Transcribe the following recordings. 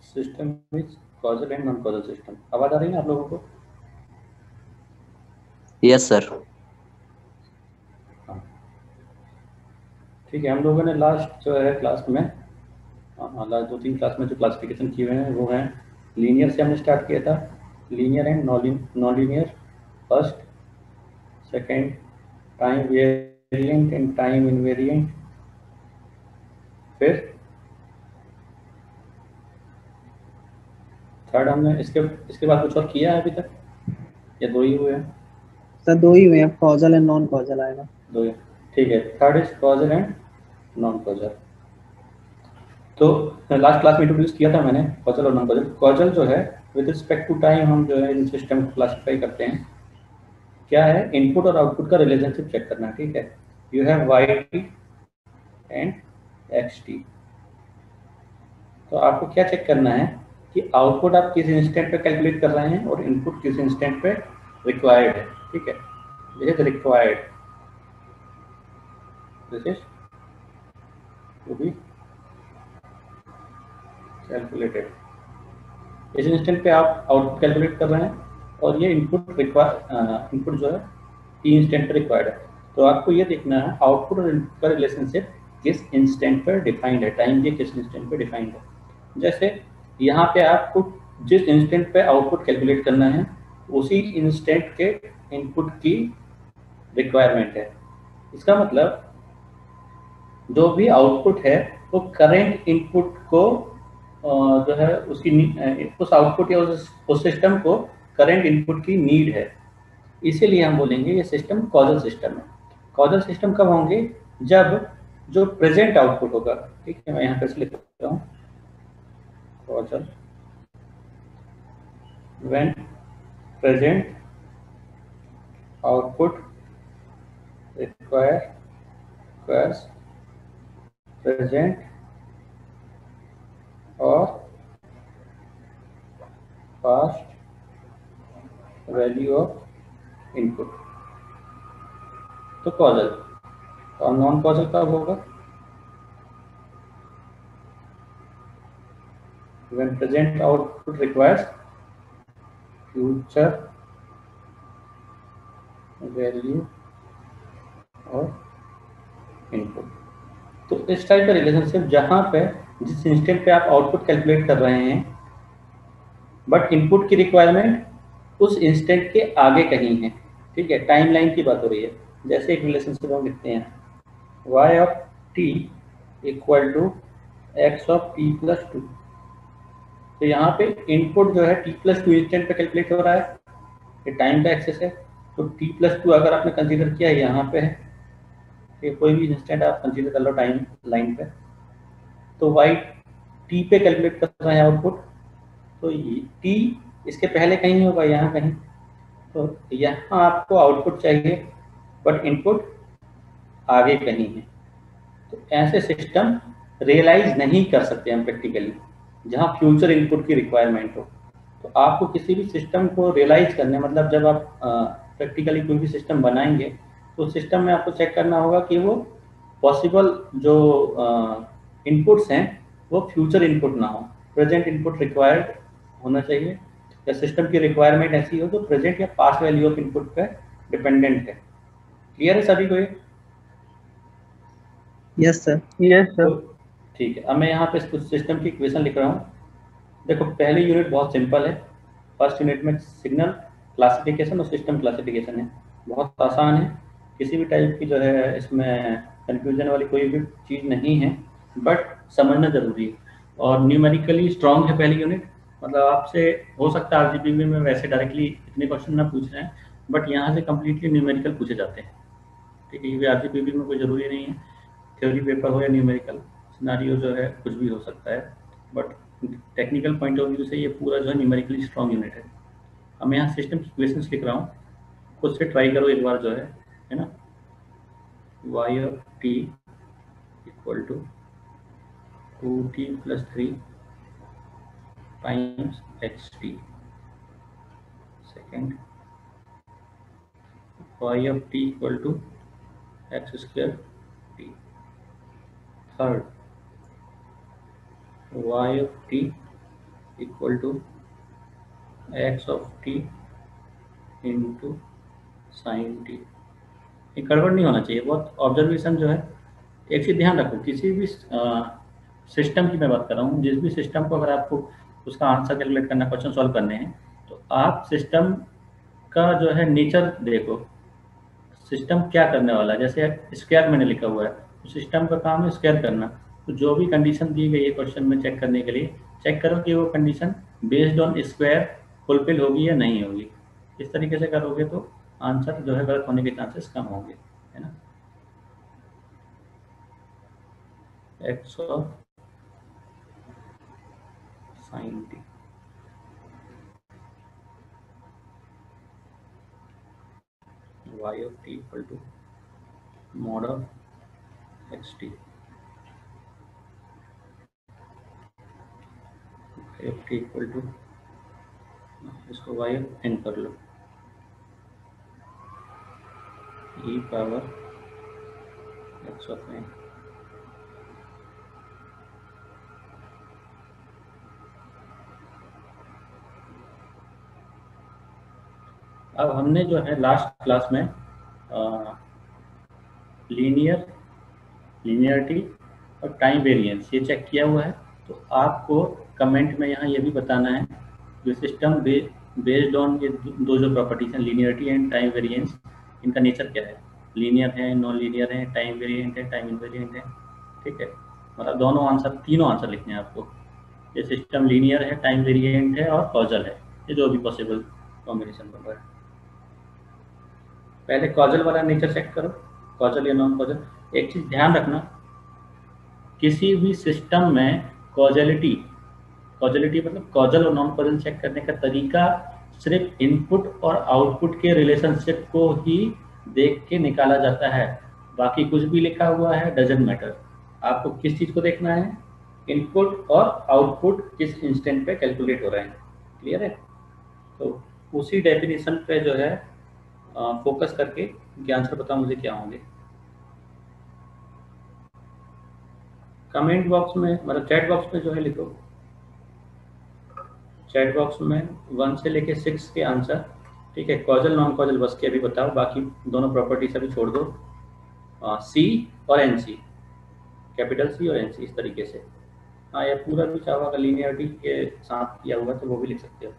System is causal and non causal system. आवाज आ रही है आप लोगों को? Yes sir. हाँ ठीक है। हम लोगों ने लास्ट जो है क्लास में, लास्ट 2-3 क्लास में जो क्लासिफिकेशन किए हुए हैं वो हैं, लीनियर से हमने स्टार्ट किया था, linear and non linear first, second time variant and time invariant, फिर थर्ड हमने इसके इसके बाद कुछ और किया है अभी तक या दो ही हुए हैं? सर दो ही हुए हैं, कॉजल एंड नॉन कॉजल आएगा। दो ही। ठीक है, third is causal and non causal. तो लास्ट क्लास में इंट्रोड्यूस किया था मैंने कॉजल और नॉन कॉजल। कॉजल जो है विद रिस्पेक्ट टू टाइम हम जो है इन सिस्टम को क्लासिफाई करते हैं। क्या है? इनपुट और आउटपुट का रिलेशनशिप चेक करना। ठीक है, you have y t and x t. तो आपको क्या चेक करना है कि आउटपुट आप किस इंस्टेंट पे कैलकुलेट कर रहे हैं और इनपुट किस इंस्टेंट पे रिक्वायर्ड है। ठीक है, this is required, this is to be calculated. इस इंस्टेंट पे आप आउटपुट कैलकुलेट कर रहे हैं और ये इनपुट जो है टी इंस्टेंट पे रिक्वायर्ड है। तो आपको ये देखना है आउटपुट और इनपुट का रिलेशनशिप किस इंस्टेंट पर डिफाइंड है, टाइम के किस इंस्टेंट पे डिफाइंड है। जैसे यहाँ पे आपको जिस इंस्टेंट पे आउटपुट कैलकुलेट करना है उसी इंस्टेंट के इनपुट की रिक्वायरमेंट है। इसका मतलब जो भी आउटपुट है वो करेंट इनपुट को जो है उसकी उस आउटपुट या उस सिस्टम को करेंट इनपुट की नीड है। इसीलिए हम बोलेंगे ये सिस्टम कॉजल सिस्टम है। कॉजल सिस्टम कब होंगे? जब जो प्रेजेंट आउटपुट होगा। ठीक है, मैं यहाँ पे लिख देता हूँ causal when present output requires present or past value of input, तो कॉजल। और नॉन कॉजल कब होगा? when present output requires future value और इनपुट। तो इस टाइप का रिलेशनशिप जहां पे जिस इंस्टेंट पे आप आउटपुट कैलकुलेट कर रहे हैं बट इनपुट की रिक्वायरमेंट उस इंस्टेंट के आगे कहीं है। ठीक है, टाइमलाइन की बात हो रही है। जैसे एक रिलेशनशिप हम लिखते हैं y of t equal to x of t plus 2। तो यहाँ पे इनपुट जो है t प्लस 2 इंस्टेंट पे कैलकुलेट हो रहा है, ये टाइम का एक्सेस है। तो t प्लस 2 अगर आपने कंसीडर किया है यहाँ पे है, ये कोई भी इंस्टेंट आप कंसीडर कर लो टाइम लाइन पे, तो y t पे कैलकुलेट कर रहे हैं आउटपुट, तो t इसके पहले कहीं होगा, यहाँ कहीं। तो यहाँ आपको आउटपुट चाहिए बट इनपुट आगे कहीं है। तो ऐसे सिस्टम रियलाइज नहीं कर सकते हम प्रैक्टिकली जहाँ फ्यूचर इनपुट की रिक्वायरमेंट हो। तो आपको किसी भी सिस्टम को रियलाइज करने, मतलब जब आप प्रैक्टिकली कोई भी सिस्टम बनाएंगे तो सिस्टम में आपको चेक करना होगा कि वो पॉसिबल जो इनपुट्स हैं वो फ्यूचर इनपुट ना हो, प्रेजेंट इनपुट रिक्वायर्ड होना चाहिए, या सिस्टम की रिक्वायरमेंट ऐसी हो जो प्रेजेंट या पास्ट वैल्यू ऑफ इनपुट पे डिपेंडेंट है। क्लियर है सभी को ये? Yes sir. तो ठीक है, अब मैं यहाँ पे कुछ सिस्टम की इक्वेशन लिख रहा हूँ। देखो पहली यूनिट बहुत सिंपल है। फर्स्ट यूनिट में सिग्नल क्लासिफिकेशन और सिस्टम क्लासिफिकेशन है, बहुत आसान है। किसी भी टाइप की जो है इसमें कंफ्यूजन वाली कोई भी चीज़ नहीं है, बट समझना जरूरी है। और न्यूमेरिकली स्ट्रांग है पहली यूनिट। मतलब आपसे हो सकता है आरजीपीवी में वैसे डायरेक्टली इतने क्वेश्चन ना पूछ रहे हैं, बट यहाँ से कम्प्लीटली न्यूमेरिकल पूछे जाते हैं। ठीक है, ये आरजीपीवी में कोई ज़रूरी नहीं है थ्योरी पेपर हो या न्यूमेरिकल सिनारियो, जो है कुछ भी हो सकता है, but technical point of view से ये पूरा जो है न्यूमेरिकली स्ट्रॉन्ग यूनिट है। अब मैं यहाँ सिस्टम की इक्वेशंस लिख रहा हूँ, खुद से ट्राई करो एक बार जो है ना। y of t equal to 2t plus 3 times x t. Second, y of t equal to x square t. Third, y of t equal to x of t into sine t. ये गड़बड़ नहीं होना चाहिए, बहुत observation जो है। एक चीज़ ध्यान रखो, किसी भी सिस्टम की मैं बात कर रहा हूँ, जिस भी सिस्टम को अगर आपको उसका आंसर कैलकुलेट करना, क्वेश्चन सॉल्व करने हैं, तो आप सिस्टम का जो है नेचर देखो, सिस्टम क्या करने वाला है। जैसे स्क्वायर मैंने लिखा हुआ है, तो सिस्टम का काम है स्क्वायर करना। तो जो भी कंडीशन दी गई है क्वेश्चन में चेक करने के लिए, चेक करो कि वो condition based on square fulfil होगी या नहीं होगी। इस तरीके से करोगे तो आंसर जो है गलत होने के चांसेस कम होंगे, है ना। X of sine t, y of t equal to mod of x t, f t equal to, इसको वाई ऑफ एन कर लो, e power x of n. अब हमने जो है लास्ट क्लास में लीनियरिटी और टाइम वेरिएंस ये चेक किया हुआ है। तो आपको कमेंट में यहाँ ये भी बताना है जो सिस्टम बेस्ड ऑन ये दो जो प्रॉपर्टीज हैं, लीनियरिटी एंड टाइम वेरिएंस, इनका नेचर क्या है, लीनियर है, नॉन लीनियर है, टाइम वेरिएंट है, टाइम इनवेरिएंट है। ठीक है, मतलब दोनों आंसर, तीनों आंसर लिखने हैं आपको। ये सिस्टम लीनियर है, टाइम वेरिएंट है और कॉजल है, ये जो भी पॉसिबल कॉम्बिनेशन बन रहा है। पहले कॉजल वाला नेचर चेक करो, कॉजल या नॉन कॉजल। एक चीज ध्यान रखना, किसी भी सिस्टम में कॉजलिटी, कॉजलिटी मतलब कॉजल और नॉन कॉजल चेक करने का तरीका सिर्फ इनपुट और आउटपुट के रिलेशनशिप को ही देख के निकाला जाता है। बाकी कुछ भी लिखा हुआ है डजंट मैटर। आपको किस चीज को देखना है, इनपुट और आउटपुट किस इंस्टेंट पे कैलकुलेट हो रहे हैं। क्लियर है, तो उसी डेफिनेशन पे जो है फोकस करके उनके आंसर बताओ मुझे क्या होंगे। कमेंट बॉक्स में, मतलब चैट बॉक्स में जो है लिखो, चैट बॉक्स में 1 से लेके 6 के आंसर। ठीक है, कॉजल नॉन कॉजल बस के अभी बताओ, बाकी दोनों प्रॉपर्टीज अभी छोड़ दो। सी और एन सी, कैपिटल सी और एन सी, इस तरीके से। हाँ, या पूरा भी चाहो अगर लीनियरिटी के साथ किया हुआ तो वो भी लिख सकते हो।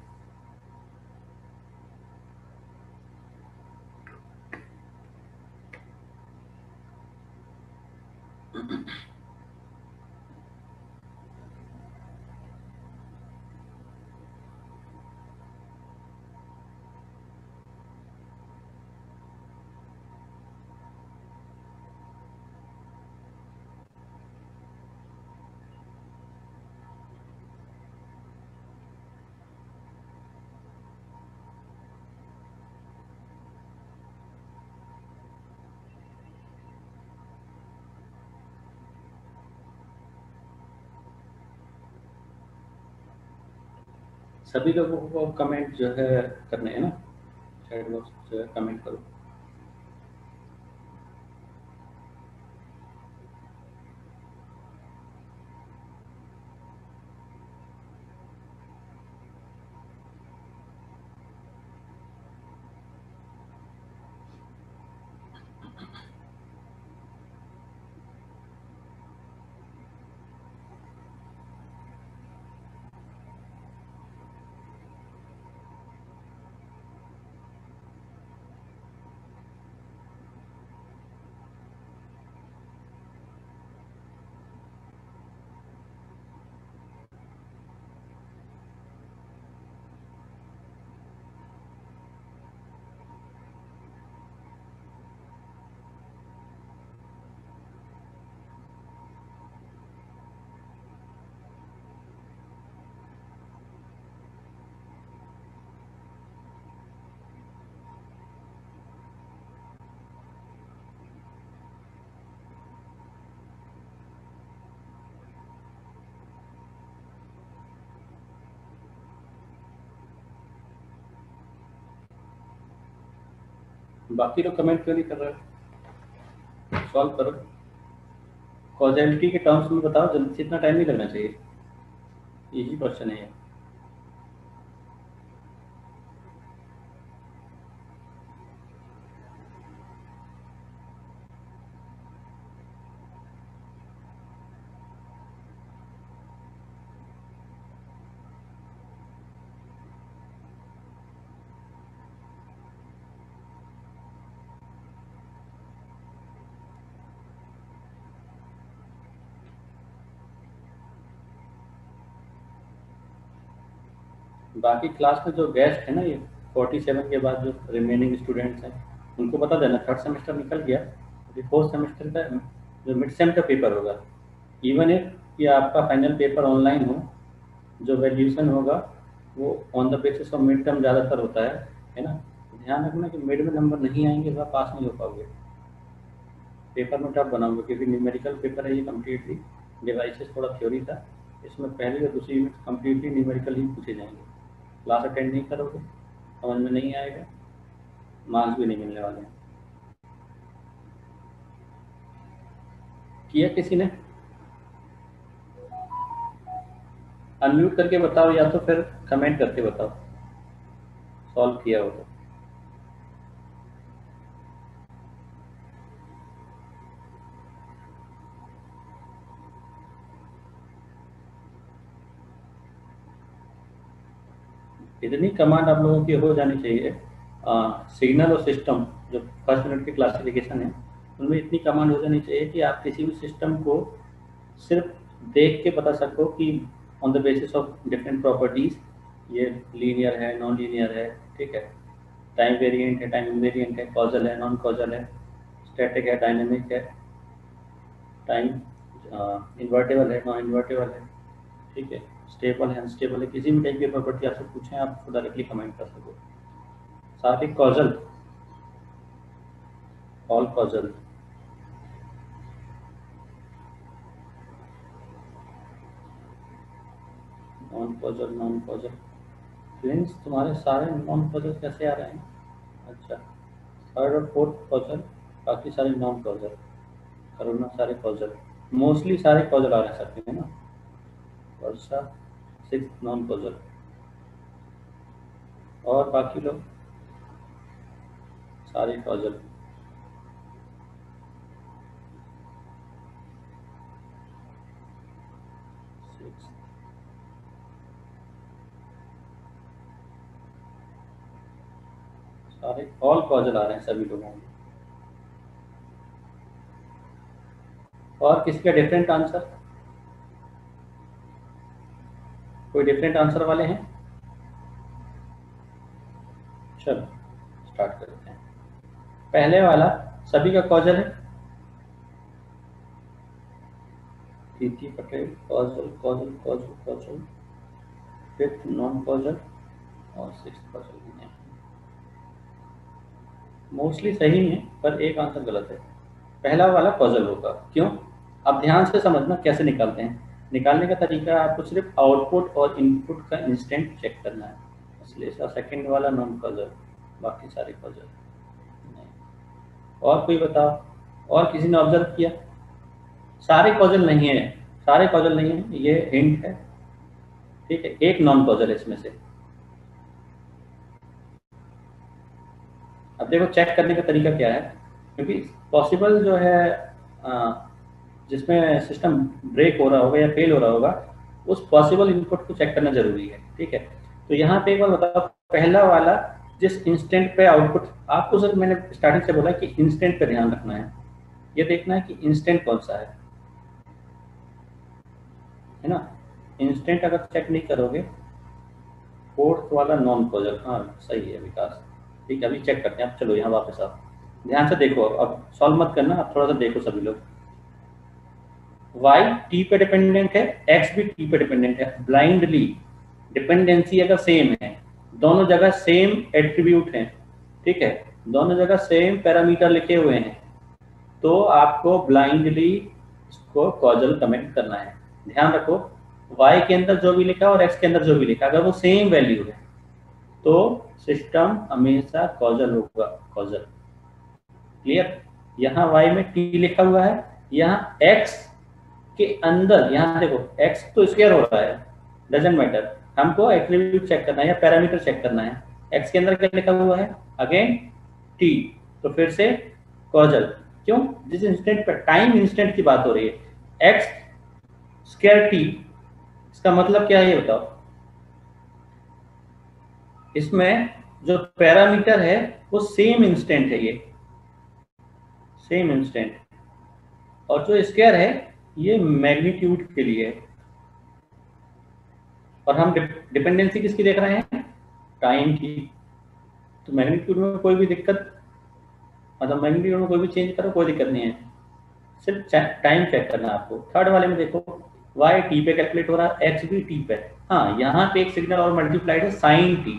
सभी लोगों को कमेंट जो है करने हैं ना, चैट बॉक्स जो है कमेंट करो। बाकी लोग कमेंट क्यों नहीं कर रहे हो, सॉल्व करो। कॉजैलिटी के टर्म्स में बताओ जल्दी से, इतना टाइम नहीं लगना चाहिए, यही क्वेश्चन है। बाकी क्लास में जो गेस्ट है ना, ये 47 के बाद जो रिमेनिंग स्टूडेंट्स हैं उनको बता देना थर्ड सेमेस्टर निकल गया, अभी फोर्थ सेमेस्टर का जो मिड सेम का पेपर होगा, इवन इफ कि आपका फाइनल पेपर ऑनलाइन हो, जो वैल्यूएशन होगा वो on the basis of mid term ज़्यादातर होता है ना। ध्यान रखना कि मिड में नंबर नहीं आएंगे तो आप पास नहीं हो पाओगे, पेपर में टफ बनाओगे, क्योंकि न्यूमेरिकल पेपर है ये कम्प्लीटली, डिवाइसेस थोड़ा थ्योरी था, इसमें पहली और दूसरी यूनिट कम्प्लीटली न्यूमेरिकल ही पूछे जाएंगे। क्लास अटेंड नहीं करोगे, समझ में नहीं आएगा, मार्क्स भी नहीं मिलने वाले हैं। किया किसी ने? अनम्यूट करके बताओ या तो फिर कमेंट करके बताओ सॉल्व किया हो तो। इतनी कमांड आप लोगों की हो जानी चाहिए, सिग्नल और सिस्टम जो फर्स्ट यूनिट की क्लासिफिकेशन है उनमें इतनी कमांड हो जानी चाहिए कि आप किसी भी सिस्टम को सिर्फ देख के बता सको कि on the basis of different properties ये लीनियर है, नॉन लीनियर है, ठीक है, टाइम वेरिएंट है, टाइम इनवेरिएंट है, कॉजल है, नॉन कॉजल है, स्टैटिक है, डायनेमिक है, टाइम इन्वर्टेबल है, नॉन इन्वर्टेबल है, ठीक है, स्टेबल है, अनस्टेबल है, किसी भी टाइप की प्रॉपर्टी आपसे पूछें आप डायरेक्टली कमेंट कर सको। साथ ही causal, all causal, non causal, non causal friends, तुम्हारे सारे नॉन कॉजल कैसे आ रहे हैं? अच्छा, थर्ड और फोर्थ कॉजल, बाकी सारे नॉन कॉजल, करुणा सारे कॉजल, मोस्टली सारे कॉजल आ रहे हैं सबके, है ना। वर्षा सिक्स नॉन कॉजल, और बाकी लोग सारे कॉजल। सारे ऑल कॉजल आ रहे हैं सभी लोगों में। और किसी का डिफरेंट आंसर? कोई डिफरेंट आंसर वाले हैं? चलो स्टार्ट करते हैं। पहले वाला सभी का कॉजल है, Preeti Patel causal causal causal causal, fifth non causal और सिक्स कॉजल नहीं है। मोस्टली सही है पर एक आंसर गलत है। पहला वाला कॉजल होगा, क्यों? अब ध्यान से समझना कैसे निकालते हैं। निकालने का तरीका आपको सिर्फ आउटपुट और इनपुट का इंस्टेंट चेक करना है, इसलिए सेकंड वाला नॉन कॉजल, बाकी सारे कॉजल नहीं। और कोई बताओ, और किसी ने ऑब्जर्व किया? सारे कॉजल नहीं है, सारे कॉजल नहीं है, ये हिंट है, ठीक है, एक नॉन कॉजल है इसमें से। अब देखो चेक करने का तरीका क्या है, क्योंकि पॉसिबल जो है जिसमें सिस्टम ब्रेक हो रहा होगा या फेल हो रहा होगा, उस पॉसिबल इनपुट को चेक करना जरूरी है, ठीक है। तो यहाँ पे एक बार बताओ, पहला वाला जिस इंस्टेंट पे आउटपुट, आपको सर मैंने स्टार्टिंग से बोला कि इंस्टेंट पे ध्यान रखना है, ये देखना है कि इंस्टेंट कौन सा है ना। इंस्टेंट अगर चेक नहीं करोगे, फोर्थ वाला नॉन कॉजल, हाँ सही है विकास, ठीक है। अभी चेक करते हैं, अब चलो यहाँ वापस आओ, ध्यान से देखो, अब सॉल्व मत करना, अब थोड़ा सा देखो सभी लोग। y t पे डिपेंडेंट है, x भी t पे डिपेंडेंट है, ब्लाइंडली डिपेंडेंसी अगर सेम है, दोनों जगह सेम एट्रीब्यूट हैं, ठीक है, दोनों जगह सेम पैरामीटर लिखे हुए हैं, तो आपको ब्लाइंडली इसको कॉजल कमेंट करना है। ध्यान रखो, y के अंदर जो भी लिखा और x के अंदर जो भी लिखा, अगर वो सेम वैल्यू है तो सिस्टम हमेशा कॉजल होगा, कॉजल। क्लियर? यहाँ y में t लिखा हुआ है, यहाँ x के अंदर, यहाँ देखो x तो स्क्वायर हो रहा है, डजंट मैटर, हमको एट्रीब्यूट चेक करना है या पैरामीटर चेक करना है। x के अंदर क्या लिखा हुआ है? अगेन t, तो फिर से कॉजल। क्यों? जिस इंस्टेंट पर, टाइम इंस्टेंट की बात हो रही है, x स्क्वायर t, इसका मतलब क्या है ये बताओ। इसमें जो पैरामीटर है वो सेम इंस्टेंट है, ये सेम इंस्टेंट, और जो स्क्वायर है ये मैग्नीट्यूड के लिए है। और हम डिपेंडेंसी किसकी देख रहे हैं? टाइम की। तो मैग्नीट्यूड में कोई भी दिक्कत, मतलब मैग्नीट्यूड में कोई भी चेंज करो कोई दिक्कत नहीं है, सिर्फ टाइम चेक करना है आपको। थर्ड वाले में देखो वाई टी पे कैलकुलेट हो रहा है, एक्स भी टी पे। हाँ, यहाँ पे एक सिग्नल और मल्टीप्लाइड है sine t,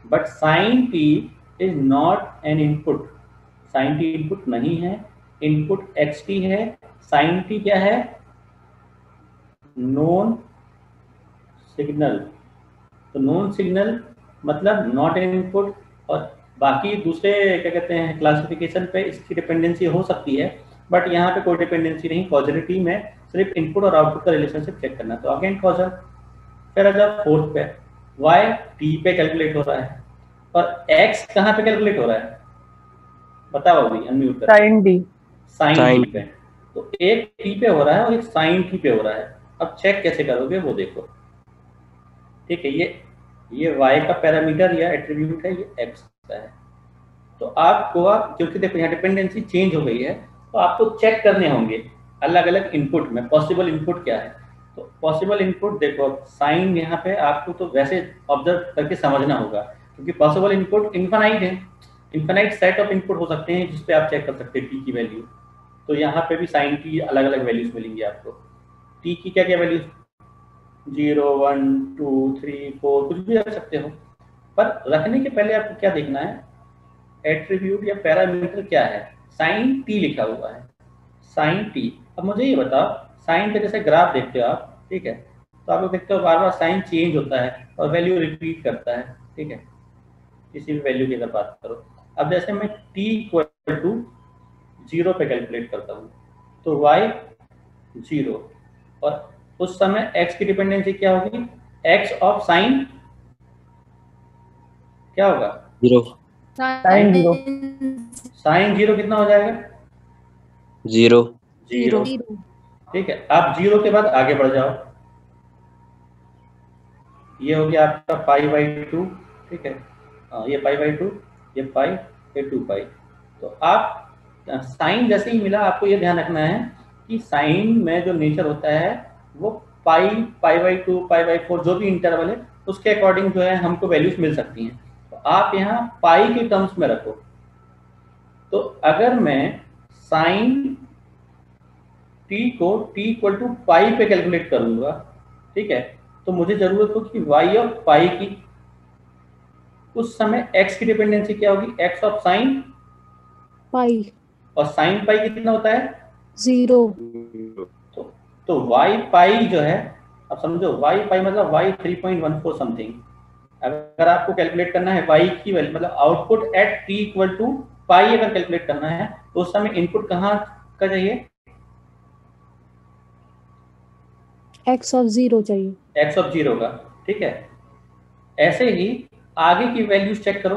but sine t is not an input. Sine t input नहीं है, इनपुट एक्स टी है। साइन टी क्या है? Non signal. तो नॉन सिग्नल मतलब नॉट एन इनपुट। और बाकी दूसरे क्या कहते हैं क्लासिफिकेशन पे इसकी डिपेंडेंसी हो सकती है, बट यहाँ पे कोई डिपेंडेंसी नहीं। कॉजलिटी में सिर्फ इनपुट और आउटपुट का रिलेशनशिप चेक करना है, तो अगेन कॉजल। फिर अगर फोर्थ पे वाई टी पे कैलकुलेट हो रहा है और एक्स कहाँ पे कैलकुलेट हो रहा है, बताओ अभी अनम्यूट कर। Sign D. साइन टी पे। तो एक टी पे हो रहा है और एक साइन टी पे हो रहा है। अब चेक कैसे करोगे वो देखो, ठीक है। ये y का पैरामीटर या एट्रीब्यूट है, ये x का है। तो आपको क्योंकि देखो यहाँ डिपेंडेंसी चेंज हो गई है, तो आपको चेक करने होंगे अलग अलग इनपुट में पॉसिबल इनपुट क्या है। तो पॉसिबल इनपुट देखो, साइन यहाँ पे आपको तो वैसे ऑब्जर्व करके समझना होगा, क्योंकि पॉसिबल इनपुट इन्फानाइट है। इन्फानाइट सेट ऑफ इनपुट हो सकते हैं जिसपे आप चेक कर सकते हैं टी की वैल्यू। तो यहाँ पे भी साइन की अलग अलग वैल्यूज मिलेंगी आपको। टी की क्या क्या वैल्यूज, 0 1 2 3 4 कुछ भी रख सकते हो। पर रखने के पहले आपको क्या देखना है, एट्रीब्यूट या पैरामीटर क्या है। साइन टी लिखा हुआ है, साइन टी। अब मुझे ये बताओ, साइन पे जैसे ग्राफ देखते हो आप, ठीक है, तो आप लोग देखते हो बार बार साइन चेंज होता है और वैल्यू रिपीट करता है, ठीक है, किसी भी वैल्यू की अगर बात करो। अब जैसे मैं टी इक्वल टू 0 पे कैलकुलेट करता हूँ, तो y 0, और उस समय x की डिपेंडेंसी क्या होगी, x ऑफ साइन क्या होगा, 0 साइन 0। साइन 0 कितना हो जाएगा, 0 0, ठीक है। आप 0 के बाद आगे बढ़ जाओ, ये हो गया आपका पाई बाई 2, ठीक है। ये पाई बाई 2, ये पाई, ये 2 पाई। तो आप साइन जैसे ही मिला, आपको ये ध्यान रखना है कि साइन में जो नेचर होता है वो पाई, पाई बाई 2, पाई बाई 4 जो भी इंटरवल है उसके अकॉर्डिंग जो है हमको वैल्यूज मिल सकती हैं। तो आप यहाँ पाई के टर्म्स में रखो। तो अगर मैं साइन टी को टी इक्वल टू पाई पे कैलकुलेट करूंगा, ठीक है, तो मुझे जरूरत होगी वाई ऑफ पाई की। उस समय एक्स की डिपेंडेंसी क्या होगी, एक्स ऑफ साइन पाई, और साइन पाई कितना होता है, 0। तो वाई पाई जो है, अब समझो वाई पाई मतलब वाई 3.14 समथिंग। अगर आपको कैलकुलेट करना है वाई की वैल्यू, मतलब output at t equal to pi अगर कैलकुलेट करना है, तो उस समय इनपुट कहाँ का चाहिए, x ऑफ 0 चाहिए, एक्स ऑफ 0 का, ठीक है। ऐसे ही आगे की वैल्यूज चेक करो,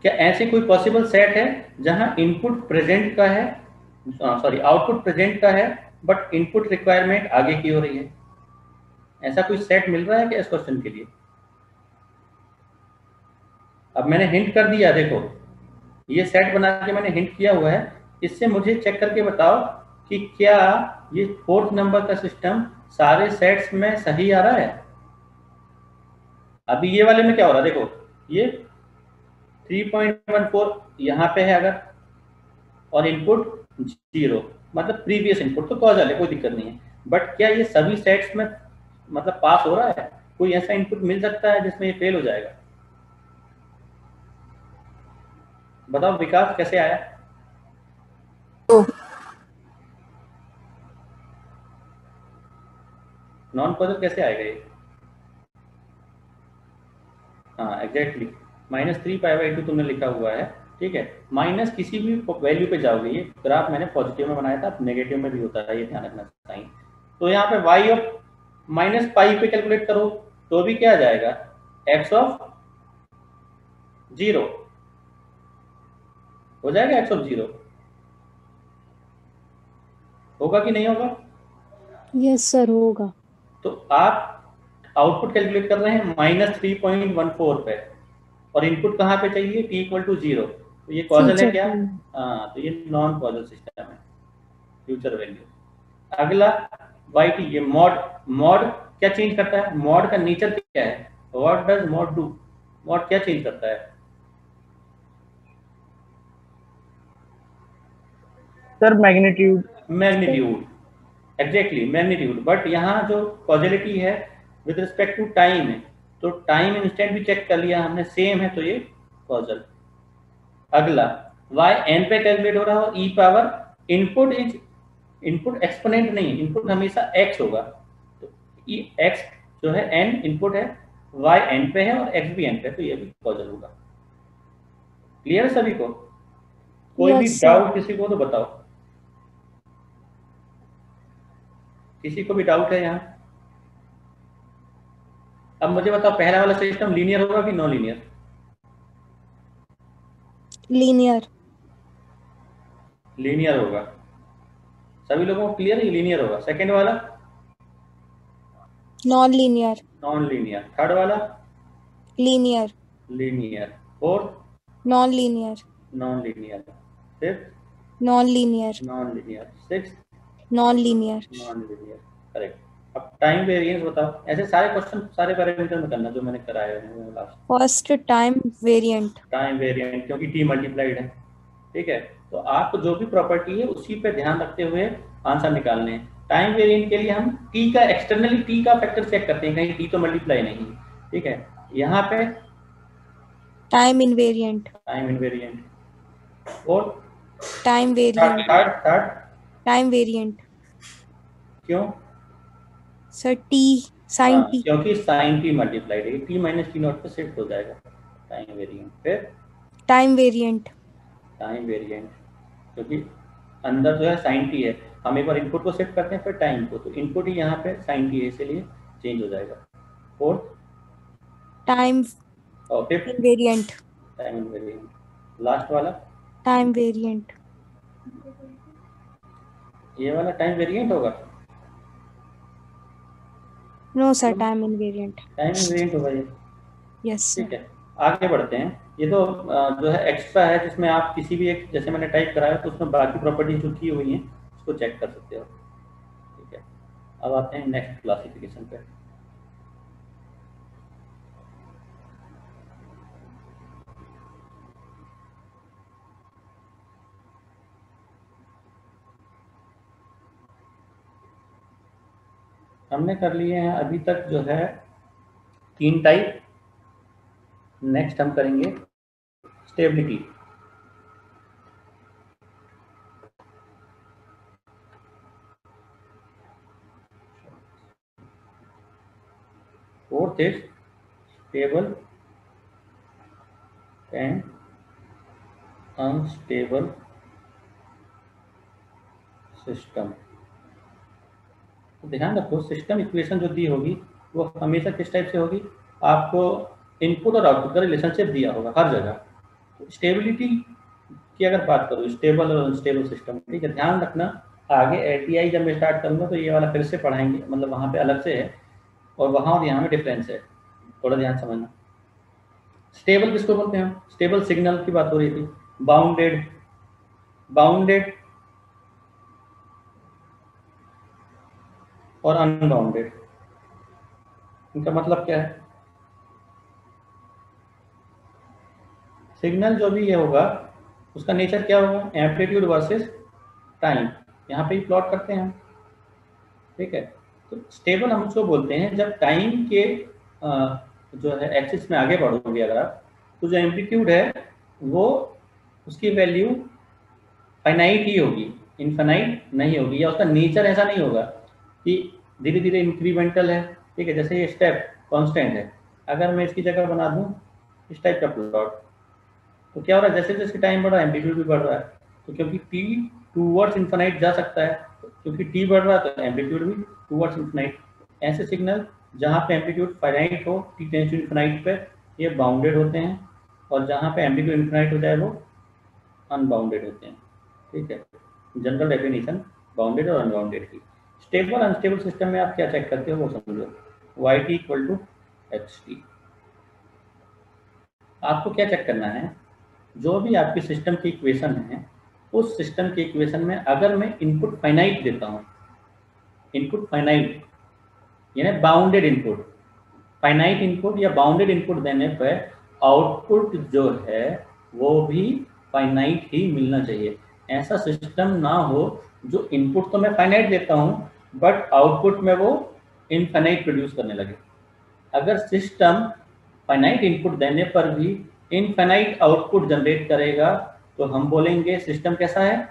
क्या ऐसे कोई पॉसिबल सेट है जहां इनपुट प्रेजेंट का है, सॉरी आउटपुट प्रेजेंट का है, बट इनपुट रिक्वायरमेंट आगे की हो रही है। ऐसा कोई सेट मिल रहा है क्या इस क्वेश्चन के लिए? अब मैंने हिंट कर दिया, देखो ये सेट बना के मैंने हिंट किया हुआ है। इससे मुझे चेक करके बताओ कि क्या ये फोर्थ नंबर का सिस्टम सारे सेट्स में सही आ रहा है। अभी ये वाले में क्या हो रहा है, देखो ये 3.14 यहाँ पे है अगर, और इनपुट 0, मतलब प्रीवियस इनपुट तो कॉजल है, कोई दिक्कत नहीं है। बट क्या ये सभी सेट्स में मतलब पास हो रहा है? कोई ऐसा इनपुट मिल सकता है जिसमें ये फेल हो जाएगा? बताओ विकास, कैसे आया? नॉन कॉजल कैसे आएगा ये? हाँ एग्जैक्टली, -3 पाई बाई 2 तुमने लिखा हुआ है, ठीक है। माइनस किसी भी वैल्यू पे जाओगे, ये ग्राफ मैंने पॉजिटिव में बनाया था, नेगेटिव में भी होता है, ये ध्यान रखना साइन। तो यहाँ पे y ऑफ माइनस पाई पे कैलकुलेट करो तो भी क्या आ जाएगा, x ऑफ 0 हो जाएगा, x ऑफ 0 होगा कि नहीं होगा? यस सर होगा। तो आप आउटपुट कैलकुलेट कर रहे हैं -3.14 पे, और इनपुट कहाँ पे चाहिए, t इक्वल टू 0। तो ये कॉजल है क्या? हाँ, तो ये नॉन कॉजल सिस्टम है, फ्यूचर वैल्यू। अगला वाई टी, ये मॉड क्या चेंज करता है? मॉड का नेचर क्या है? What does mod do? Mod क्या चेंज करता है? Sir magnitude. Magnitude, exactly magnitude. But यहाँ जो कॉजेलिटी है विद रिस्पेक्ट टू टाइम है, तो टाइम इंस्टेंट भी चेक कर लिया हमने, सेम है, तो ये कॉजल। अगला y n पे कैलकुलेट हो रहा हो, e power input is, input exponent नहीं, इनपुट हमेशा x होगा, तो e x जो है n इनपुट है, y n पे है और x भी n पे है, तो ये भी कॉजल होगा। क्लियर है सभी को? कोई भी Yes, sir. डाउट किसी को तो बताओ, किसी को भी डाउट है यहाँ? अब मुझे बताओ, पहला वाला सिस्टम लीनियर होगा कि नॉन लीनियर? Linear. लीनियर होगा। सभी लोगों को क्लियर है लीनियर होगा। सेकंड वाला Non-linear. Non linear. थर्ड वाला Linear. Linear. Fourth Non-linear. Non linear. Fifth Non-linear. Non linear. Six Non-linear. Non linear. Correct. अब टाइम वेरिएंस बताओ। ऐसे सारे क्वेश्चन सारे पैरामीटर में करना जो मैंने कराए हैं last. First, time variant. Time variant, क्योंकि टी मल्टीप्लाइड है, ठीक है, तो आपको जो भी प्रॉपर्टी है उसी पे ध्यान रखते हुए आंसर निकालने हैं। टाइम वेरिएंट के लिए हम टी का एक्सटर्नली टी का फैक्टर चेक करते हैं, कहीं टी तो मल्टीप्लाई नहीं, ठीक है। यहाँ पे Time invariant. टाइम इनवेरिएंट और Time variant. Third Time variant. क्यों? Sir, t. Sin हाँ, t. क्योंकि साइन टी मल्टीप्लाइड है, टी माइनस टी नॉट पे शिफ्ट हो जाएगा। Time variant. फिर Time variant. टाइम वेरिएंट, क्योंकि अंदर जो है साइन टी है, हम एक बार इनपुट को शिफ्ट करते हैं फिर टाइम को, तो इनपुट ही यहाँ पे साइन टी है, इसलिए चेंज हो जाएगा। फोर्थ Time और fifth invariant. Time invariant. Last वाला Time variant. ये वाला टाइम वेरिएंट होगा। No, sir. Time invariant. Time invariant होगा ये, Yes, sir. ठीक है। आगे बढ़ते हैं। ये तो जो है एक्स्ट्रा है, जिसमें आप किसी भी एक, जैसे मैंने टाइप कराया तो उसमें बाकी प्रॉपर्टीज जो की हुई हैं उसको चेक कर सकते हो, ठीक है। अब आते हैं नेक्स्ट क्लासिफिकेशन पे। हमने कर लिए हैं अभी तक जो है 3 टाइप। नेक्स्ट हम करेंगे stability. Fourth is stable and unstable system. तो ध्यान रखो, सिस्टम इक्वेशन जो दी होगी वो हमेशा किस टाइप से होगी? आपको इनपुट और आउटपुट का रिलेशनशिप दिया होगा हर जगह। स्टेबिलिटी की अगर बात करूँ, स्टेबल और अनस्टेबल सिस्टम, ठीक है, ध्यान रखना। आगे एटीआई जब मैं स्टार्ट करूँगा तो ये वाला फिर से पढ़ाएंगे, मतलब वहाँ पे अलग से है और वहाँ और यहाँ में डिफरेंस है, थोड़ा ध्यान समझना। स्टेबल किसको बोलते हैं? स्टेबल सिग्नल की बात हो रही थी। बाउंडेड, बाउंडेड और अनबाउंडेड, इनका मतलब क्या है? सिग्नल जो भी ये होगा उसका नेचर क्या होगा? एम्पलीट्यूड वर्सेस टाइम, यहाँ पे ही प्लॉट करते हैं हम, ठीक है। तो स्टेबल हम उसको बोलते हैं जब टाइम के जो है एक्सिस में आगे बढ़ोगे अगर आप, तो जो एम्पलीट्यूड है वो उसकी वैल्यू फाइनाइट ही होगी, इनफाइनाइट नहीं होगी, या उसका नेचर ऐसा नहीं होगा कि धीरे धीरे इंक्रीमेंटल है, ठीक है। जैसे ये स्टेप कांस्टेंट है, अगर मैं इसकी जगह बना दूं इस टाइप का प्लॉट, तो क्या हो रहा है? जैसे जैसे टाइम बढ़ रहा है एम्पलीट्यूड भी बढ़ रहा है, तो क्योंकि टी टूवर्ड्स इनफाइनाइट जा सकता है, क्योंकि टी बढ़ रहा है तो एम्पलीट्यूड भी टूवर्ड्स इनफाइनाइट। ऐसे सिग्नल जहाँ पे एम्पलीट्यूड फाइनाइट हो, टी टेंस टू इनफाइनाइट पे, ये बाउंडेड होते हैं, और जहाँ पे एम्पलीट्यूड इनफाइनाइट हो जाए वो अनबाउंडेड होते हैं, ठीक है। जनरल डेफिनेशन बाउंडेड और अनबाउंडेड की। स्टेबल अनस्टेबल सिस्टम में आप क्या चेक करते हो वो समझो। Y t equal to x t. आपको क्या चेक करना है? जो भी आपकी सिस्टम की इक्वेशन है, उस सिस्टम की इक्वेशन में अगर मैं इनपुट फाइनाइट देता हूँ, इनपुट फाइनाइट, यानी बाउंडेड इनपुट, फाइनाइट इनपुट या बाउंडेड इनपुट देने पर आउटपुट जो है वो भी फाइनाइट ही मिलना चाहिए। ऐसा सिस्टम ना हो जो इनपुट तो मैं फाइनाइट देता हूं बट आउटपुट में वो इनफाइनाइट प्रोड्यूस करने लगे। अगर सिस्टम फाइनाइट इनपुट देने पर भी इनफाइनाइट आउटपुट जनरेट करेगा तो हम बोलेंगे सिस्टम कैसा है?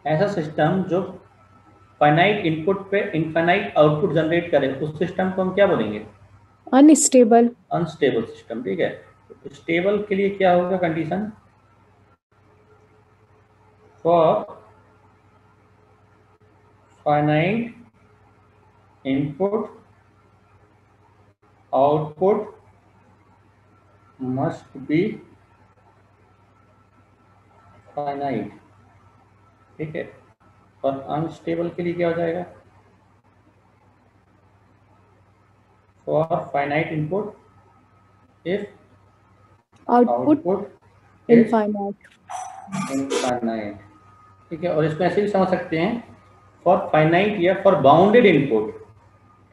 ऐसा सिस्टम जो फाइनाइट इनपुट पे इनफाइनाइट आउटपुट जनरेट करे उस सिस्टम को हम क्या बोलेंगे? अनस्टेबल। Unstable system. ठीक है, तो स्टेबल के लिए क्या होगा condition? For finite input output must be finite. ठीक है, और अनस्टेबल के लिए क्या हो जाएगा? For finite input if output infinite. Infinite. ठीक है, और इसको ऐसे भी समझ सकते हैं फॉर फाइनाइट या फॉर बाउंडेड इनपुट।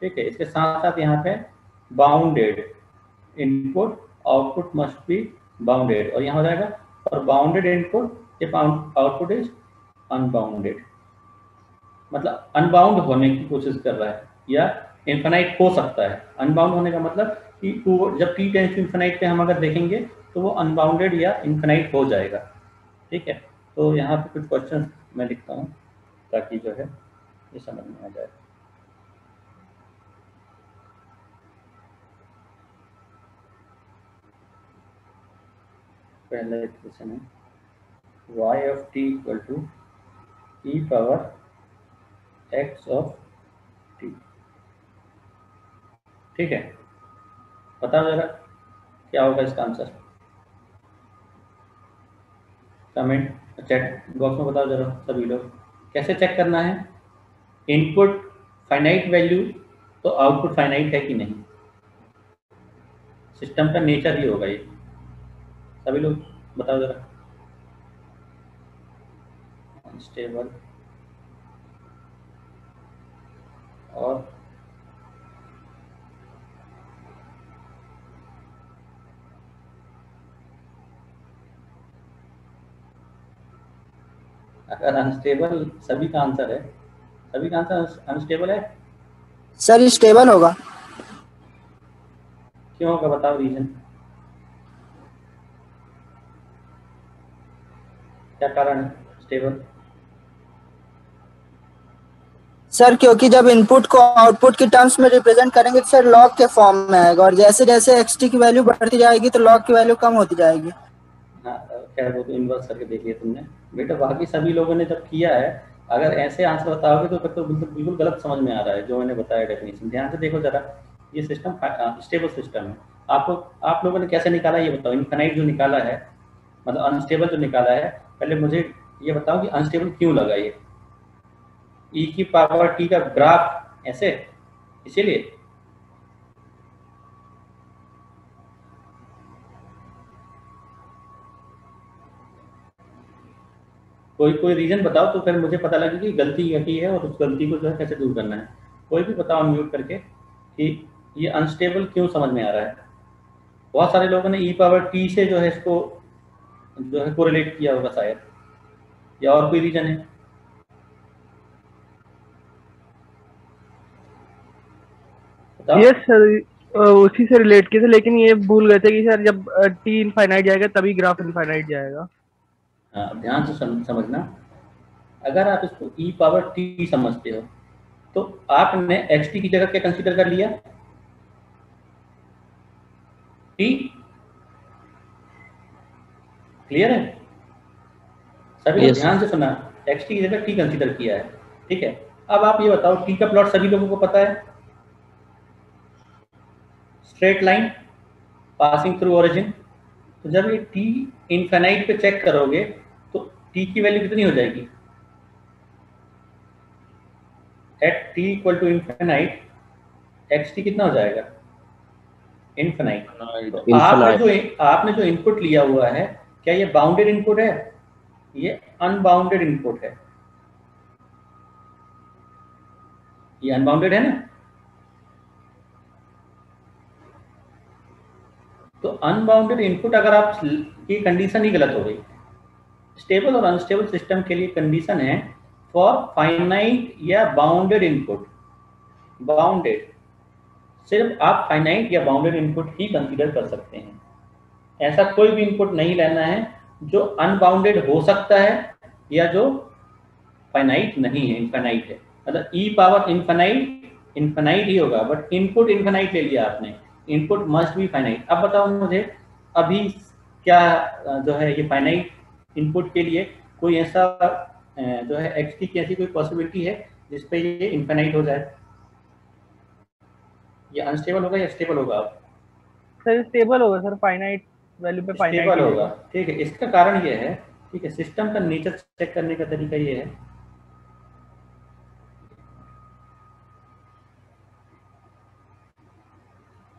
ठीक है, इसके साथ साथ यहाँ पे bounded input output must be bounded, और यहाँ हो जाएगा for bounded input if output is unbounded. मतलब अनबाउंड होने की कोशिश कर रहा है या इनफाइनाइट हो सकता है। अनबाउंड होने का मतलब कि जब t टेंस टू इनफाइनाइट पे हम अगर देखेंगे तो वो अनबाउंडेड या इनफाइनाइट हो जाएगा। ठीक है, तो यहाँ पे कुछ क्वेश्चन मैं लिखता हूँ ताकि जो है ये समझ में आ जाए। पहला क्वेश्चन है y of t equal to e power x of t। ठीक है, बताओ जरा क्या होगा इसका आंसर? कमेंट चैट बॉक्स में बताओ जरा सभी लोग। कैसे चेक करना है? इनपुट फाइनाइट वैल्यू तो आउटपुट फाइनाइट है कि नहीं। सिस्टम का नेचर ही होगा ये। सभी लोग बताओ जरा। अनस्टेबल और अगर अनस्टेबल सभी का आंसर है, सभी का आंसर अनस्टेबल है। सर स्टेबल होगा। क्यों होगा बताओ रीजन, क्या कारण है स्टेबल? सर क्योंकि जब इनपुट को आउटपुट की टर्म्स में रिप्रेजेंट करेंगे तो सर लॉग के फॉर्म में आएगा, और जैसे जैसे एक्सटी की वैल्यू बढ़ती जाएगी तो लॉग की वैल्यू कम होती जाएगी। हाँ, खैर वो तो इन्वर्स करके देख लिया तुमने बेटा। बाकी सभी लोगों ने जब किया है, अगर ऐसे आंसर बताओगे तो फिर तो बिल्कुल गलत समझ में आ रहा है जो मैंने बताया डेफिनेशन। ध्यान से देखो जरा, ये सिस्टम स्टेबल सिस्टम है। आप लोगों ने कैसे निकाला ये बताओ। इनफाइनाइट जो निकाला है, मतलब अनस्टेबल जो निकाला है, पहले मुझे ये बताओ कि अनस्टेबल क्यों लगा ये? e की पावर t का ग्राफ ऐसे, इसीलिए। कोई रीजन बताओ तो फिर मुझे पता लगे कि गलती क्या की है और उस गलती को जो है कैसे दूर करना है। कोई भी बताओ म्यूट करके कि ये अनस्टेबल क्यों समझ में आ रहा है। बहुत सारे लोगों ने e पावर t से जो है इसको जो है कोरिलेट किया होगा शायद, या और कोई रीजन है? यस सर, उसी से रिलेट किए थे, लेकिन ये भूल गए थे कि सर जब टी इनफाइनाइट जाएगा तभी ग्राफ इनफाइनाइट जाएगा। हाँ, ध्यान से समझना। अगर आप इसको e पावर t समझते हो तो आपने xt की जगह क्या कंसीडर कर लिया? t। क्लियर है सभी लोग? ध्यान से सुना, xt की जगह t कंसीडर किया है। ठीक है, अब आप ये बताओ t का प्लॉट सभी लोगों को पता है, straight line passing through origin. तो जब ये t इनफाइनाइट पे चेक करोगे तो t की वैल्यू कितनी हो जाएगी? At t equal to infinite xt कितना हो जाएगा? इनफाइनाइट। तो आपने जो इनपुट लिया हुआ है, क्या ये बाउंडेड इनपुट है? ये अनबाउंडेड इनपुट है। ये अनबाउंडेड है ना। तो अनबाउंडेड इनपुट अगर आप की कंडीशन ही गलत हो गई, स्टेबल और अनस्टेबल सिस्टम के लिए कंडीशन है फॉर फाइनाइट या बाउंडेड इनपुट। बाउंडेड सिर्फ आप फाइनाइट या बाउंडेड इनपुट ही कंसीडर कर सकते हैं। ऐसा कोई भी इनपुट नहीं लेना है जो अनबाउंडेड हो सकता है या जो फाइनाइट नहीं है, इनफाइनाइट है। मतलब ई पावर इनफाइनाइट इनफाइनाइट ही होगा, बट इनपुट इनफाइनाइट ले लिया आपने, इनपुट मस्ट बी फाइनाइट। अब बताओ मुझे अभी क्या जो है ये फाइनाइट इनपुट के लिए कोई ऐसा जो है एक्स की ऐसी कोई पॉसिबिलिटी है जिसपे ये इनफाइनाइट हो जाए? ये अनस्टेबल होगा या स्टेबल होगा? आप सर स्टेबल होगा सर, फाइनाइट वैल्यू पे फाइनाइट स्टेबल होगा, ठीक है। इसका कारण ये है, ठीक है, सिस्टम का नेचर चेक करने का तरीका ये है,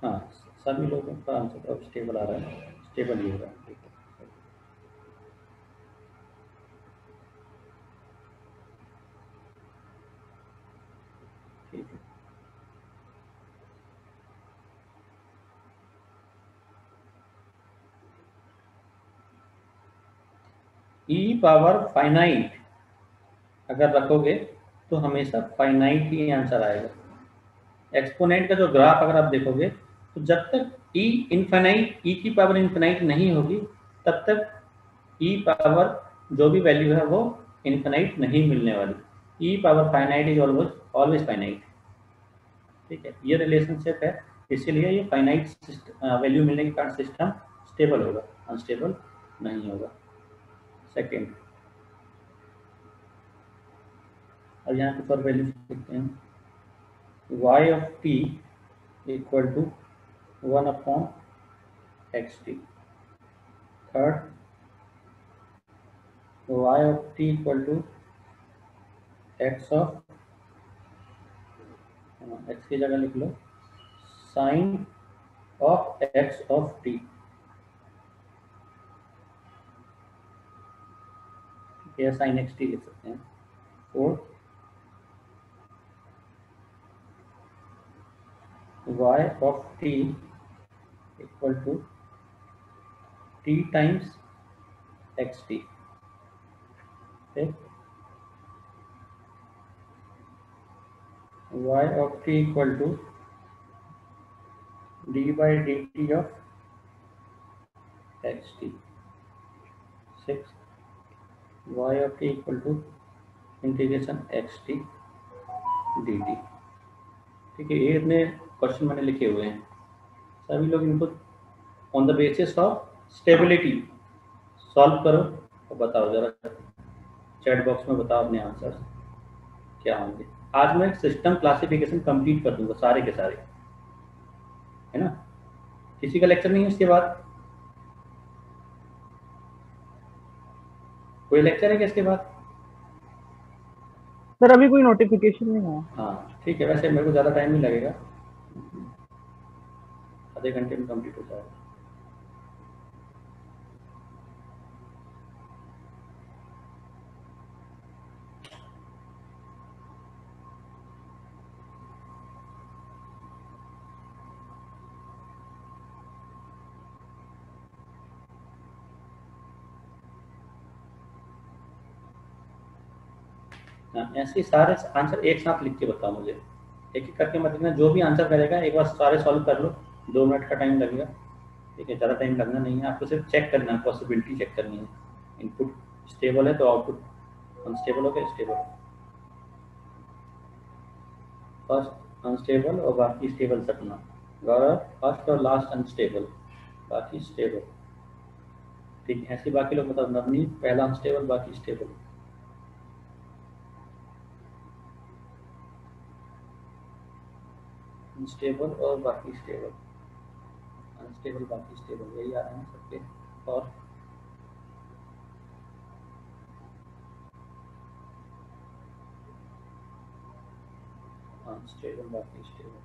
हाँ सभी लोगों का आंसर अब स्टेबल आ रहा है, स्टेबल ही होगा, ठीक है। ठीक है, ई पावर फाइनाइट अगर रखोगे तो हमेशा फाइनाइट ही आंसर आएगा। एक्सपोनेंट का जो ग्राफ अगर आप देखोगे तो जब तक ई इनफाइनाइट, ई की पावर इनफाइनाइट नहीं होगी तब तक ई पावर जो भी वैल्यू है वो इनफाइनाइट नहीं मिलने वाली। E power finite is always finite, ठीक है। ये रिलेशनशिप है, इसीलिए ये फाइनाइट वैल्यू मिलने के कारण सिस्टम स्टेबल होगा, अनस्टेबल नहीं होगा। सेकेंड, अब यहाँ पे फॉर वैल्यू लिखते हैं y of t equal to 1 upon xt। Third, y of t equal to x of x की जगह लिख लो sin of x of t, या sin xt लिख सकते हैं। Fourth, y of t equal to t times xt, ठीक। y of t equal to d by dt of xt। Six, y of t equal to integration xt dt, ठीक है। ये इतने question मैंने लिखे हुए हैं, सभी लोग इनको on the basis of stability solve करो और बताओ जरा, चैट बॉक्स में बताओ अपने आंसर क्या होंगे। आज मैं सिस्टम क्लासिफिकेशन कंप्लीट कर दूंगा सारे के सारे, है ना। किसी का लेक्चर नहीं है इसके बाद? कोई लेक्चर है क्या इसके बाद? सर अभी कोई नोटिफिकेशन नहीं है। हाँ ठीक है, वैसे मेरे को ज़्यादा टाइम नहीं लगेगा, आधे घंटे में कंप्लीट हो जाएगा। ऐसे सारे आंसर एक साथ लिख के बताओ मुझे, एक एक करके मत लिखना, जो भी आंसर करेगा एक बार सारे सॉल्व कर लो, 2 मिनट का टाइम लगेगा, ठीक है। ज़्यादा टाइम लगना नहीं है, आपको सिर्फ चेक करना है, पॉसिबिलिटी चेक करनी है। इनपुट स्टेबल है तो आउटपुट अनस्टेबल हो गया, स्टेबल। फर्स्ट अनस्टेबल और बाकी स्टेबल रखना, गौरव फर्स्ट और लास्ट अनस्टेबल, बाकी स्टेबल, ठीक है। ऐसे बाकी लोग बताओ, नवनीत पहला अनस्टेबल बाकी स्टेबल, अनस्टेबल और बाकी स्टेबल, अनस्टेबल बाकी स्टेबल, यही आ रहे हैं सबके। और अनस्टेबल बाकी स्टेबल,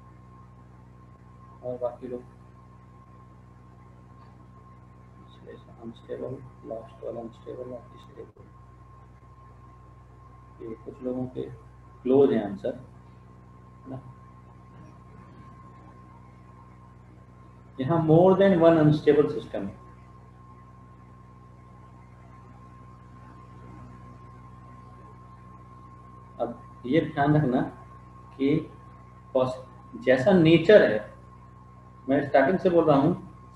और बाकी लोग अनस्टेबल लास्ट वाला अनस्टेबल बाकी स्टेबल। ये कुछ लोगों के क्लोज हैं आंसर, यहाँ more than one unstable system है। अब ये ध्यान रखना कि जैसा नेचर है, मैं स्टार्टिंग से बोल रहा हूँ,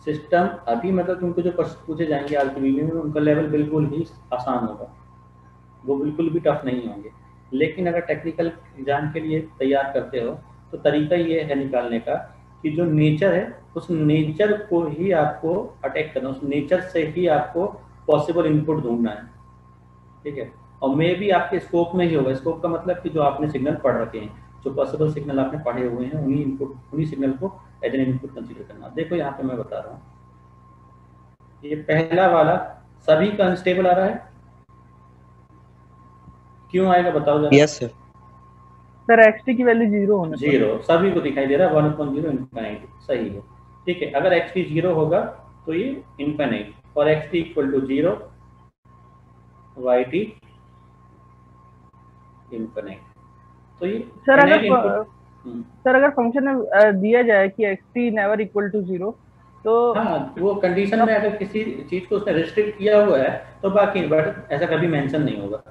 सिस्टम अभी मतलब तुमको जो प्रश्न पूछे जाएंगे आज की वीडियो में उनका लेवल बिल्कुल ही आसान होगा, वो बिल्कुल भी टफ नहीं होंगे। लेकिन अगर टेक्निकल एग्जाम के लिए तैयार करते हो तो तरीका ये है निकालने का कि जो नेचर है उस नेचर को ही आपको अटैक करना, उस नेचर से ही आपको पॉसिबल इनपुट ढूंढना है, ठीक है। और मे भी आपके स्कोप में ही होगा। स्कोप का मतलब कि जो आपने सिग्नल पढ़ रखे हैं, जो पॉसिबल सिग्नल आपने पढ़े हुए हैं, उन्हीं सिग्नल को एज एन इनपुट कंसीडर करना। देखो यहाँ पे मैं बता रहा हूँ, ये पहला वाला सभी का अनस्टेबल आ रहा है, क्यों आएगा बताओ जरा। Yes sir. सर xt की वैल्यू 0 होना चाहिए। 0 सभी को दिखाई दे रहा है, 1/0 इनफाइनाइट, सही है, ठीक है। अगर xt 0 होगा तो ये इनफाइनाइट, और xt equal to 0 yt infinite. तो ये सर अगर फंक्शन में दिया जाए कि xt नेवर इक्वल टू 0 तो हाँ, वो कंडीशन में अगर किसी चीज को उसने रिस्ट्रिक्ट किया हुआ है तो बाकी, बट ऐसा कभी मेंशन नहीं होगा।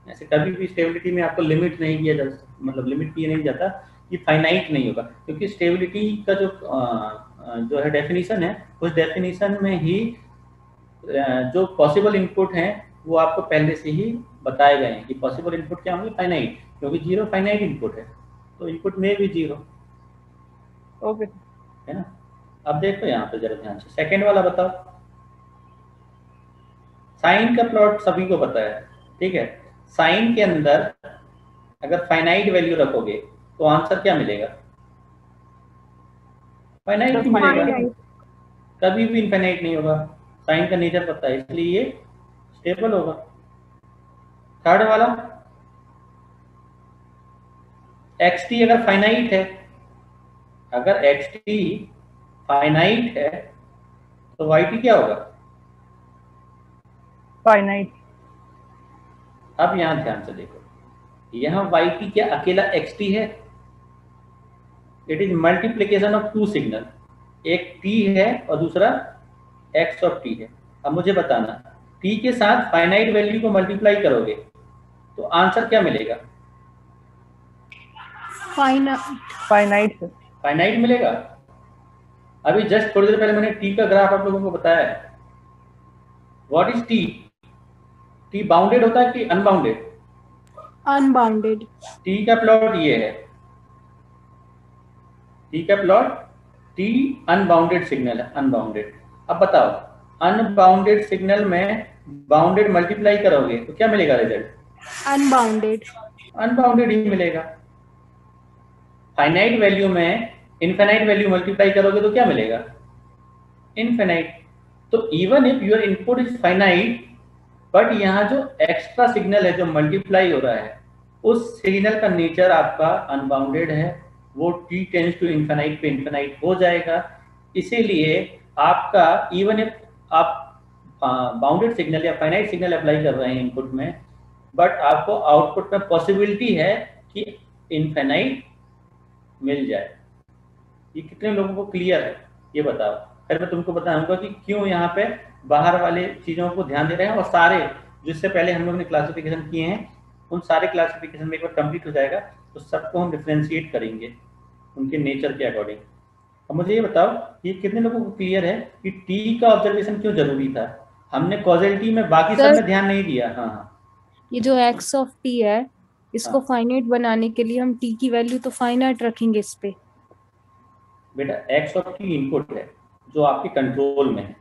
ऐसे कभी भी स्टेबिलिटी में आपको लिमिट नहीं किया जाता, मतलब लिमिट किया नहीं जाता कि फाइनाइट नहीं होगा, क्योंकि स्टेबिलिटी का जो है डेफिनेशन है, उस डेफिनेशन में ही जो पॉसिबल इनपुट हैं वो आपको पहले से ही बताए गए हैं कि पॉसिबल इनपुट क्या होंगे, फाइनाइट, क्योंकि 0 फाइनाइट इनपुट है, तो इनपुट में भी 0, ओके है ना। अब देखो यहाँ पे जरा ध्यान से, सेकंड वाला बताओ। साइन का प्लॉट सभी को पता है, ठीक है। साइन के अंदर अगर फाइनाइट वैल्यू रखोगे तो आंसर क्या मिलेगा, फाइनाइट ही मिलेगा, कभी भी इनफाइनाइट नहीं होगा। साइन का नेचर पता है, इसलिए ये स्टेबल होगा। थर्ड वाला xt अगर फाइनाइट है, अगर xt फाइनाइट है तो yt क्या होगा, फाइनाइट। अब यहां ध्यान से देखो, यहां yt क्या अकेला xt है, it is multiplication of two signal, एक t है और दूसरा x ऑफ t है। अब मुझे बताना, t के साथ फाइनाइट वैल्यू को मल्टीप्लाई करोगे तो आंसर क्या मिलेगा, फाइनाइट फाइनाइट मिलेगा। अभी जस्ट थोड़ी देर पहले मैंने t का ग्राफ आप लोगों को बताया है। What is t? t bounded होता है कि अनबाउंडेड? अनबाउंडेड। t का प्लॉट ये है, t का प्लॉट, t अनबाउंडेड सिग्नल है, अनबाउंडेड। अब बताओ, अनबाउंडेड सिग्नल में बाउंडेड मल्टीप्लाई करोगे तो क्या मिलेगा रिजल्ट, अनबाउंडेड। अनबाउंडेड ही मिलेगा। फाइनाइट वैल्यू में इनफाइनाइट वैल्यू मल्टीप्लाई करोगे तो क्या मिलेगा, इनफाइनाइट। तो even if your input is finite, but यहाँ जो एक्स्ट्रा सिग्नल है जो मल्टीप्लाई हो रहा है, उस सिग्नल का नेचर आपका अनबाउंडेड है, वो t टेंड्स टू इनफाइनाइट पे इनफाइनाइट हो जाएगा। इसीलिए आपका इवन इफ आप बाउंडेड सिग्नल या फाइनाइट सिग्नल अप्लाई कर रहे हैं इनपुट में, बट आपको आउटपुट में पॉसिबिलिटी है कि इनफाइनाइट मिल जाए। ये कितने लोगों को क्लियर है ये बताओ। फिर मैं तुमको बताऊंगा कि क्यों यहाँ पे बाहर वाले चीजों को ध्यान दे रहे हैं, और सारे जिससे पहले हम लोग ने क्लासिफिकेशन किए हैं उन सारे क्लासिफिकेशन में एक बार कंप्लीट हो जाएगा तो सबको हम डिफ्रेंशिएट करेंगे उनके नेचर के अकॉर्डिंग। अब मुझे ये बताओ, ये कितने लोगों को क्लियर है कि टी का ऑब्जर्वेशन क्यों जरूरी था? हमने कॉजेलिटी में बाकी सब में ध्यान नहीं दिया। हाँ हाँ, ये जो x ऑफ t है, इसको फाइनाइट बनाने के लिए हम t की वैल्यू तो फाइनाइट रखेंगे इस पे। बेटा x ऑफ t इनपुट है जो आपके कंट्रोल में है,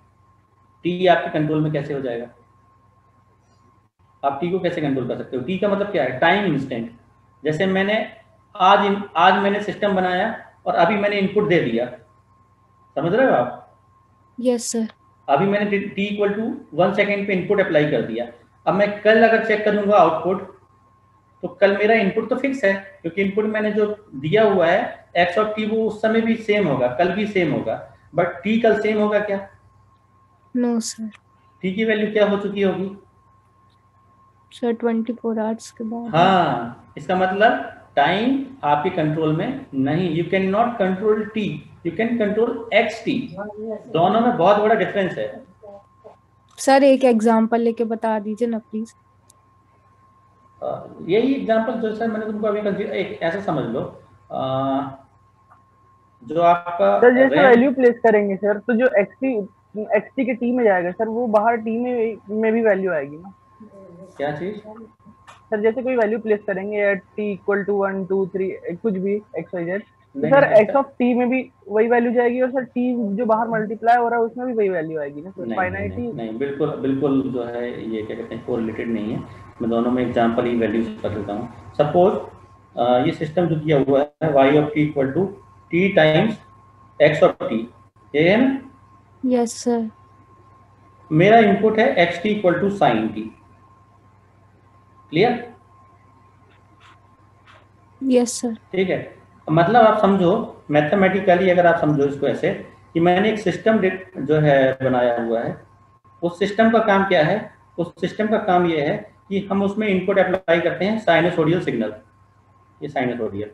t आपके कंट्रोल में कैसे हो जाएगा? आप t को कैसे कंट्रोल कर सकते हो? t का मतलब क्या है, टाइम इंस्टेंट। जैसे मैंने आज मैंने सिस्टम बनाया और अभी मैंने इनपुट दे दिया, समझ रहे हो आप? Yes sir. अभी मैंने t इक्वल टू 1 सेकेंड पे इनपुट अप्लाई कर दिया। अब मैं कल अगर चेक करूंगा आउटपुट, तो कल मेरा इनपुट तो फिक्स है, क्योंकि इनपुट मैंने जो दिया हुआ है x ऑफ t वो उस समय भी सेम होगा, कल भी सेम होगा। बट t कल सेम होगा क्या? No sir. t की वैल्यू क्या हो चुकी होगी सर 24 आवर्स के बाद। हाँ, इसका मतलब टाइम आपके कंट्रोल में नहीं, you can not control T, you can control x T, दोनों में बहुत बड़ा डिफरेंस है। सर एक एग्जांपल लेके बता दीजिए ना प्लीज। यही एग्जांपल जो सर मैंने तुमको अभी एक ऐसा समझ लो, जो आपका सर जैसे वैल्यू प्लेस करेंगे सर, तो जो एक्सटी के टी में जाएगा सर, वो बाहर टी में भी वैल्यू आएगी ना? क्या चीज सर जैसे कोई वैल्यू प्लेस करेंगे एट टी इक्वल टू 1 2 3 कुछ भी एक्स वाई जेड, तो सर एक्स ऑफ टी में भी वही वैल्यू जाएगी, और सर टी जो बाहर मल्टीप्लाई हो रहा है उसमें भी वही वैल्यू आएगी ना सर? फाइनाइटी नहीं, बिल्कुल बिल्कुल जो है ये क्या कहते हैं कोरिलेटेड नहीं है। मैं दोनों में एग्जांपल ही वैल्यूज कर देता हूँ। सपोज ये सिस्टम जो दिया हुआ है y of t equal to t times x of t, ये है ना? Yes sir. मेरा इनपुट है xt equal to sine t, clear? Yes sir. ठीक है, मतलब आप समझो मैथमेटिकली, अगर आप समझो इसको ऐसे कि मैंने एक सिस्टम जो है बनाया हुआ है, उस सिस्टम का काम क्या है? उस सिस्टम का काम ये है कि हम उसमें इनपुट अप्लाई करते हैं साइनसोडियल सिग्नल। ये साइनसोडियल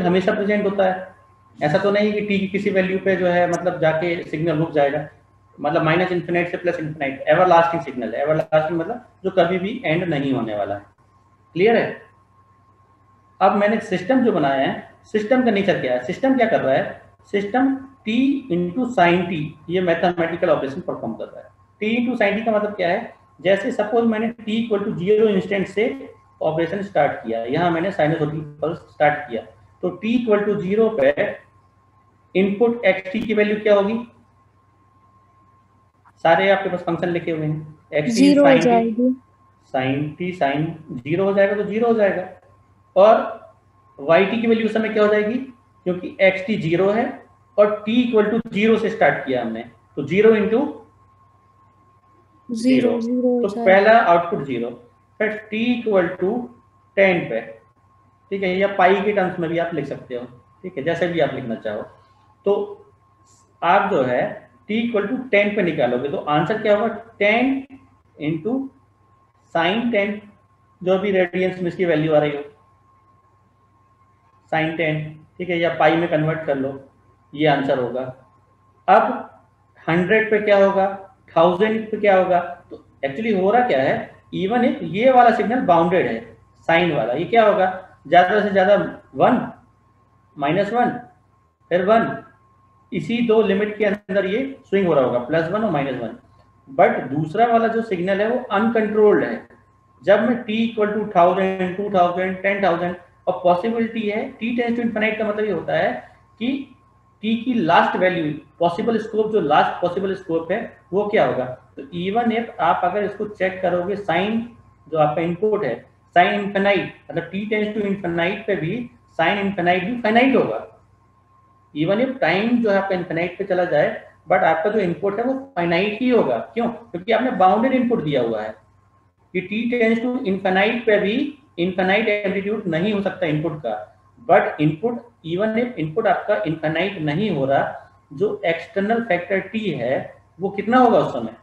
हमेशा प्रेजेंट होता है, ऐसा तो नहीं कि टी की किसी वैल्यू पे जो है मतलब जाके सिग्नल रुक जाएगा, मतलब माइनस इन्फिनाइट से प्लस इन्फिनाइट, एवरलास्टिंग सिग्नल है। एवरलास्टिंग मतलब जो कभी भी एंड नहीं होने वाला है, क्लियर है? अब मैंने सिस्टम जो बनाया है, सिस्टम का नेचर क्या है? सिस्टम क्या कर रहा है? System t into sine t ये मैथमेटिकल ऑपरेशन परफॉर्म कर रहा है। t इंटू साइन टी का मतलब क्या है? जैसे सपोज मैंने t इक्वल टू 0 इंस्टेंट से ऑपरेशन स्टार्ट किया, यहाँ मैंने साइनसोइडल पल्स स्टार्ट किया, तो t इक्वल टू 0 पे इनपुट xt की वैल्यू क्या होगी? सारे आपके पास फंक्शन लिखे हुए हैं, xt 0 हो जाएगी, साइन टी साइन 0 हो जाएगा तो 0 हो जाएगा, और yt की वैल्यू उस समय क्या हो जाएगी? क्योंकि xt 0 है और t इक्वल टू 0 से स्टार्ट किया हमने, तो 0 इंटू 0, तो पहला आउटपुट 0, फिर t इक्वल टू 10 पे, ठीक है, या पाई के टर्म्स में भी आप लिख सकते हो, ठीक है, जैसे भी आप लिखना चाहो। तो आप जो है t इक्वल टू 10 पे निकालोगे तो आंसर क्या होगा? 10 इंटू साइन 10, जो भी रेडियंस में इसकी वैल्यू आ रही हो, साइन 10, ठीक है, या पाई में कन्वर्ट कर लो, ये आंसर होगा। अब 100 पे क्या होगा? 1000 पे क्या होगा? तो एक्चुअली हो रहा क्या है, इवन इफ ये वाला सिग्नल बाउंडेड है, साइन वाला, ये क्या होगा? ज्यादा से ज्यादा 1 -1 फिर 1, इसी दो लिमिट के अंदर ये स्विंग हो रहा होगा, +1 और -1। बट दूसरा वाला जो सिग्नल है वो अनकंट्रोल्ड है। जब मैं t इक्वल टू 1000 2000 10,000, और पॉसिबिलिटी है t टेंड्स टू इनफिनाइट का मतलब ये होता है कि t की लास्ट वैल्यू, पॉसिबल स्कोप, जो लास्ट पॉसिबल स्कोप है वो क्या होगा? तो इवन इफ आप अगर इसको चेक करोगे, साइन जो आपका इनपुट है साइन इनफिनाइट, मतलब t टेंड्स टू इनफिनाइट पे भी साइन इनफिनाइट भी फाइनाइट होगा, इवन इफ टाइम जो है आपका इनफिनाइट पे चला जाए, बट आपका जो इनपुट है वो फाइनाइट ही होगा। क्यों? क्योंकि आपने बाउंडेड इनपुट दिया हुआ है कि t टेंड्स टू इनफिनाइट पे भी इनफिनाइट एम्पलीट्यूड नहीं हो सकता इनपुट का, but input, even if input आपका इनफिनाइट नहीं हो रहा, जो एक्सटर्नल फैक्टर t है वो कितना होगा उस समय?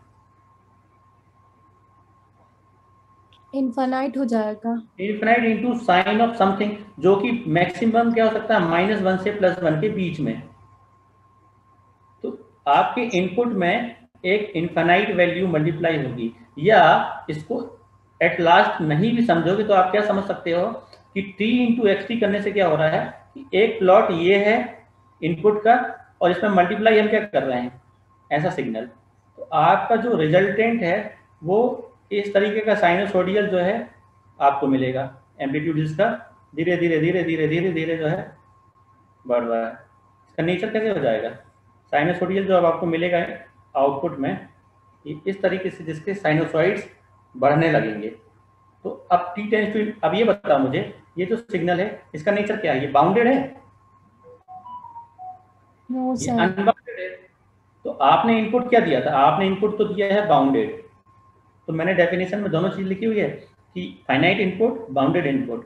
इनफाइनाइट हो जाएगा, infinite into sine of something, जो कि मैक्सिमम क्या हो सकता है? -1 से +1 के बीच में। तो आपके इनपुट में एक इनफिनाइट वैल्यू मल्टीप्लाई होगी, या इसको एट लास्ट नहीं भी समझोगे तो आप क्या समझ सकते हो कि t इंटू xt करने से क्या हो रहा है कि एक प्लॉट ये है इनपुट का, और इसमें मल्टीप्लाई हम क्या कर रहे हैं? ऐसा सिग्नल। तो आपका जो रिजल्टेंट है वो इस तरीके का साइनसोडियल जो है आपको मिलेगा, एम्पलीट्यूड जिसका धीरे धीरे धीरे धीरे धीरे धीरे जो है बढ़ रहा है। इसका नेचर कैसे हो जाएगा? साइनसोडियल जो अब आपको मिलेगा आउटपुट में, इस तरीके से जिसके साइनोसॉइड्स बढ़ने लगेंगे। तो अब t टेंड्स टू, अब ये बताओ मुझे, ये जो सिग्नल है इसका नेचर क्या है? ये बाउंडेड है, ये अनबाउंडेड है। तो आपने इनपुट क्या दिया था? आपने इनपुट तो दिया है बाउंडेड। तो मैंने डेफिनेशन में दोनों चीज लिखी हुई है कि finite input, bounded input,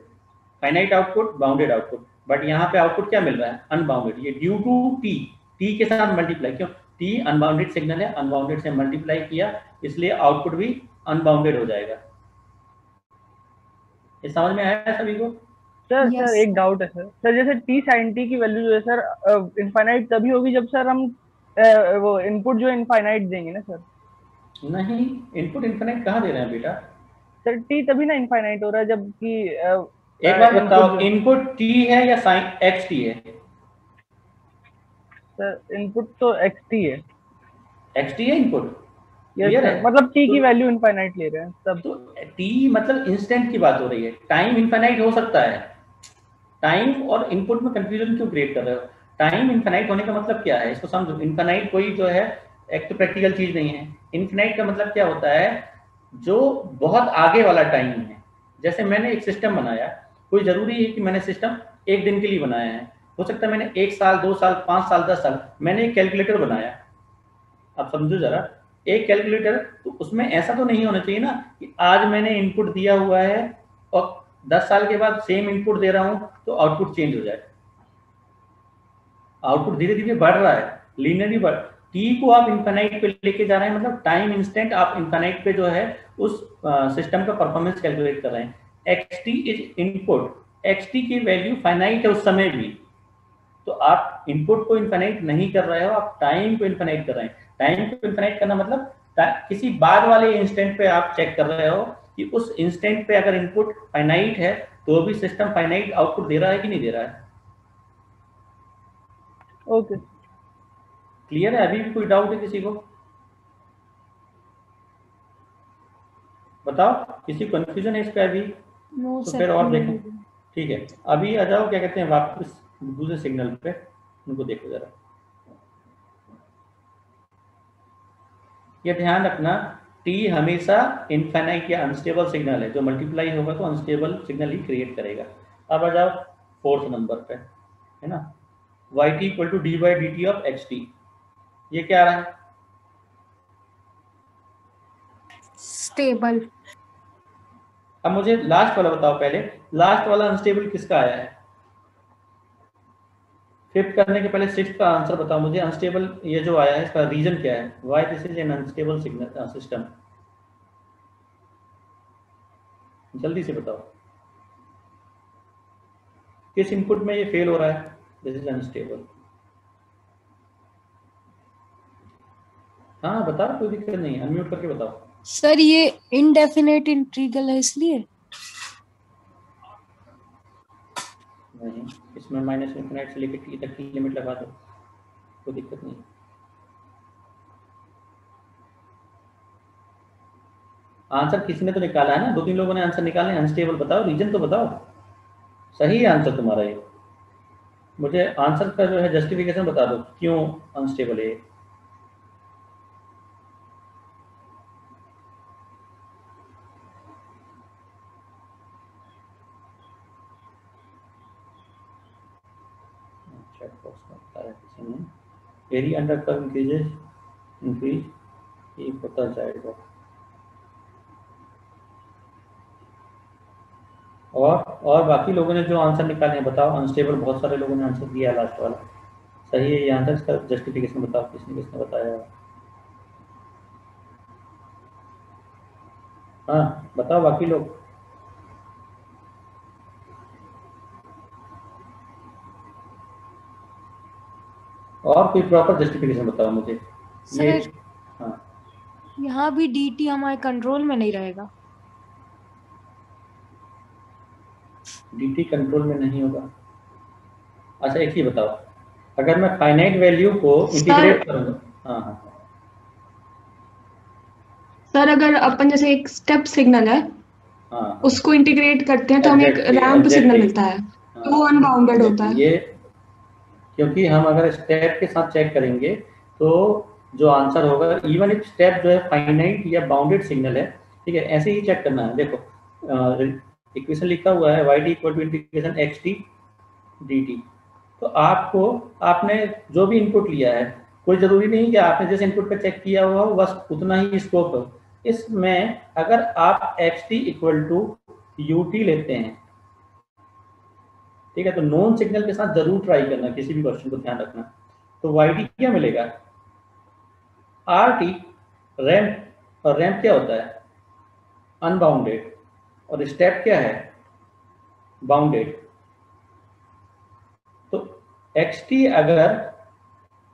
finite output, bounded output, but यहाँ पे आउटपुट क्या मिल रहा है? अनबाउंडेड। ये ड्यू टू t के साथ मल्टीप्लाई, क्यों? t अनबाउंडेड सिग्नल है, अनबाउंडेड से मल्टीप्लाई किया, इसलिए आउटपुट भी अनबाउंडेड हो जाएगा। ये समझ में आया सभी को? Sir Yes. सर एक डाउट है सर जैसे टी साइन टी की वैल्यू जो है सर इनफाइनाइट तभी होगी जब सर हम वो इनपुट जो इनफाइनाइट देंगे ना सर। नहीं, इनपुट इनफिनिट कहाँ दे रहे हैं बेटा? सर टी तभी ना इनफाइनाइट हो रहा है जबकि एक बार बताओ, इनपुट इनपुट टी है या साइन एक्स टी है? सर इनपुट तो एक्स टी है। एक्स टी है इनपुट, यस क्लियर है? सर, मतलब टी की तो वैल्यू इनफाइनाइट ले रहे हैं तब। तो टी मतलब इंस्टेंट की बात हो रही है, टाइम इनफाइनाइट हो सकता है। टाइम और इनपुट में कंफ्यूजन क्यों क्रिएट कर रहे हो? टाइम इनफाइनाइट होने का मतलब क्या है, इसको समझो। इनफाइनाइट कोई जो है एक तो प्रैक्टिकल चीज नहीं है। इनफाइनाइट का मतलब क्या होता है, जो बहुत आगे वाला टाइम है। जैसे मैंने एक सिस्टम बनाया, कोई जरूरी है कि मैंने सिस्टम एक दिन के लिए बनाया है, हो सकता है मैंने 1 साल 2 साल 5 साल 10 साल मैंने एक कैलकुलेटर बनाया। आप समझो जरा, एक कैलकुलेटर, तो उसमें ऐसा तो नहीं होना चाहिए ना कि आज मैंने इनपुट दिया हुआ है और 10 साल के बाद सेम इनपुट दे रहा हूं तो आउटपुट चेंज हो जाए। आउटपुट धीरे धीरे बढ़ रहा है, लीनियरली बढ़। टी को आप इनफाइनाइट पे लेके जा रहे हैं, मतलब टाइम इंस्टेंट आप इनफाइनाइट पे जो है उस सिस्टम का परफॉर्मेंस कैलकुलेट कर रहे हैं। X T is input, x T की वैल्यू फाइनाइट है उस समय भी, तो आप इनपुट को इनफाइनाइट नहीं कर रहे हो, आप टाइम को इनफाइनाइट कर रहे हैं। टाइम को इनफाइनाइट करना मतलब किसी बाद वाले इंस्टेंट पे आप चेक कर रहे हो कि उस इंस्टेंट पे अगर इनपुट फाइनाइट है तो भी सिस्टम फाइनाइट आउटपुट दे रहा है कि नहीं दे रहा है। ओके क्लियर है? अभी भी कोई डाउट है किसी को? बताओ, किसी कंफ्यूजन है इस पे अभी? No, तो sir. फिर और देखो। ठीक है, अभी आ जाओ, क्या कहते हैं, वापस दूसरे सिग्नल पे, उनको देखो जरा। ये ध्यान रखना, टी हमेशा इनफाइनाइट या अनस्टेबल सिग्नल है, जो मल्टीप्लाई होगा तो अनस्टेबल सिग्नल ही क्रिएट करेगा। अब आ जाओ 4th नंबर पे, है ना, yt equal to d by d t of x t. ये क्या आ रहा है? Stable. अब मुझे लास्ट वाला बताओ पहले, लास्ट वाला अनस्टेबल किसका आया है? 5th करने के पहले 6th का आंसर बताओ मुझे। अनस्टेबल ये जो आया है इसका रीजन क्या है, why this is an unstable signal system? जल्दी से बताओ, किस इनपुट में ये फेल हो रहा है? This is unstable. हाँ बताओ, कोई दिक्कत नहीं है, अनम्यूट करके बताओ। सर ये indefinite इंटीग्रल है इसलिए। नहीं, इसमें माइनस इन्फिनिट से लेकर टी तक की लिमिट लगा दो, कोई दिक्कत नहीं। आंसर किसी ने तो निकाला है ना, 2-3 लोगों ने आंसर निकाले। अनस्टेबल बताओ, रीजन तो बताओ। सही है आंसर तुम्हारा ये, मुझे आंसर का जो है जस्टिफिकेशन बता दो क्यों अनस्टेबल है। चैट बॉक्स में बताया किसी ने, एरिया अंडर कर्व इंक्रीज ये पता जाएगा। और बाकी लोगों ने जो आंसर निकाले हैं बताओ। अनस्टेबल बहुत सारे लोगों ने आंसर दिया, लास्ट वाला सही है ये आंसर, इसका जस्टिफिकेशन बताओ, किसने किसने बताया। हाँ बताओ बाकी लोग। और कोई प्रॉपर जस्टिफिकेशन बताओ मुझे ये। सर हाँ, यहाँ भी dt हमारे कंट्रोल में नहीं रहेगा। dt कंट्रोल में नहीं होगा। अच्छा एक ही बताओ, अगर मैं फाइनाइट वैल्यू को इंटीग्रेट करूंगा। हाँ हाँ सर अगर अपन जैसे एक स्टेप सिग्नल है हाँ, उसको इंटीग्रेट करते हैं तो हमें एक रैंप सिग्नल मिलता है, तो वो अनबाउंडेड होता है। ये क्योंकि हम अगर स्टेप के साथ चेक करेंगे तो जो आंसर होगा, इवन इफ स्टेप जो है फाइनाइट या बाउंडेड सिग्नल है, ठीक है, ऐसे ही चेक करना है। देखो इक्वेशन लिखा हुआ है y t equal to integration x t d t. तो आपने जो भी इनपुट लिया है, कोई जरूरी नहीं कि आपने जिस इनपुट पे चेक किया हुआ हो बस उतना ही स्कोप हो। इसमें अगर आप x t equal to u t लेते हैं, ठीक है, तो नॉन सिग्नल के साथ जरूर ट्राई करना, किसी भी क्वेश्चन को ध्यान रखना। तो वाई टी क्या मिलेगा, आर टी रैंप, और रैंप क्या होता है अनबाउंडेड, और स्टेप क्या है बाउंडेड। xt अगर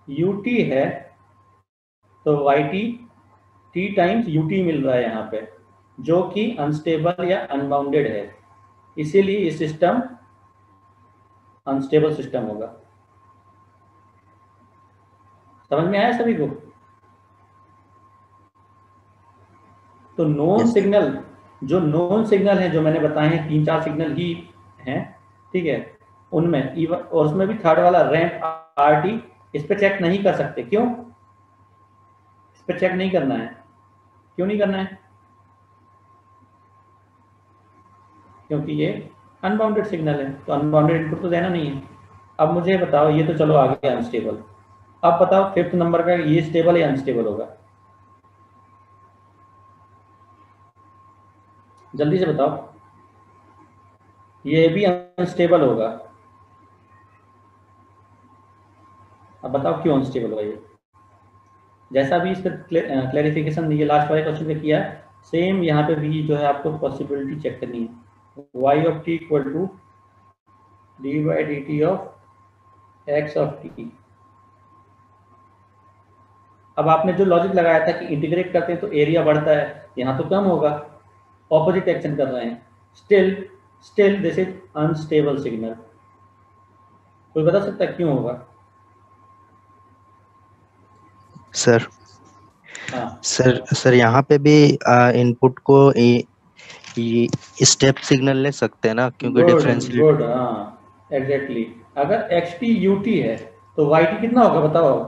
ut है तो yt t टाइम्स ut मिल रहा है यहाँ पे, जो कि अनस्टेबल या अनबाउंडेड है, इसीलिए ये सिस्टम अनस्टेबल सिस्टम होगा। समझ में आया सभी को? तो नॉन सिग्नल, जो नॉन सिग्नल है, जो मैंने बताए हैं 3-4 सिग्नल ही हैं, ठीक है, उनमें इवन, और उसमें भी थर्ड वाला रैंप आरटी, इस पे चेक नहीं कर सकते। क्यों इस पे चेक नहीं करना है? क्यों नहीं करना है? क्योंकि ये अनबाउंडेड सिग्नल है, तो अनबाउंडेड इनपुट तो देना नहीं है। अब मुझे बताओ, ये तो चलो आ गया अनस्टेबल। अब बताओ 5th नंबर का, ये स्टेबल या अनस्टेबल होगा? जल्दी से बताओ। ये भी अनस्टेबल होगा। अब बताओ क्यों अनस्टेबल होगा ये? जैसा भी इस पर क्लैरिफिकेशन ये लास्ट वाले क्वेश्चन पे किया, सेम यहाँ पे भी जो है आपको पॉसिबिलिटी चेक करनी है। y of t equal to d by d t of x of t. अब आपने जो लॉजिक लगाया था कि इंटीग्रेट करते हैं तो एरिया बढ़ता है, यहाँ तो कम होगा, ऑपोजिट एक्शन कर रहे हैं। Still this is unstable signal. कोई बता सकता है क्यों होगा? सर हाँ सर यहाँ पे भी इनपुट को स्टेप सिग्नल ले सकते हैं ना, क्योंकि डिफरेंशियल। गुड, हाँ एग्जैक्टली। अगर xt ut है तो yt कितना होगा बताओ?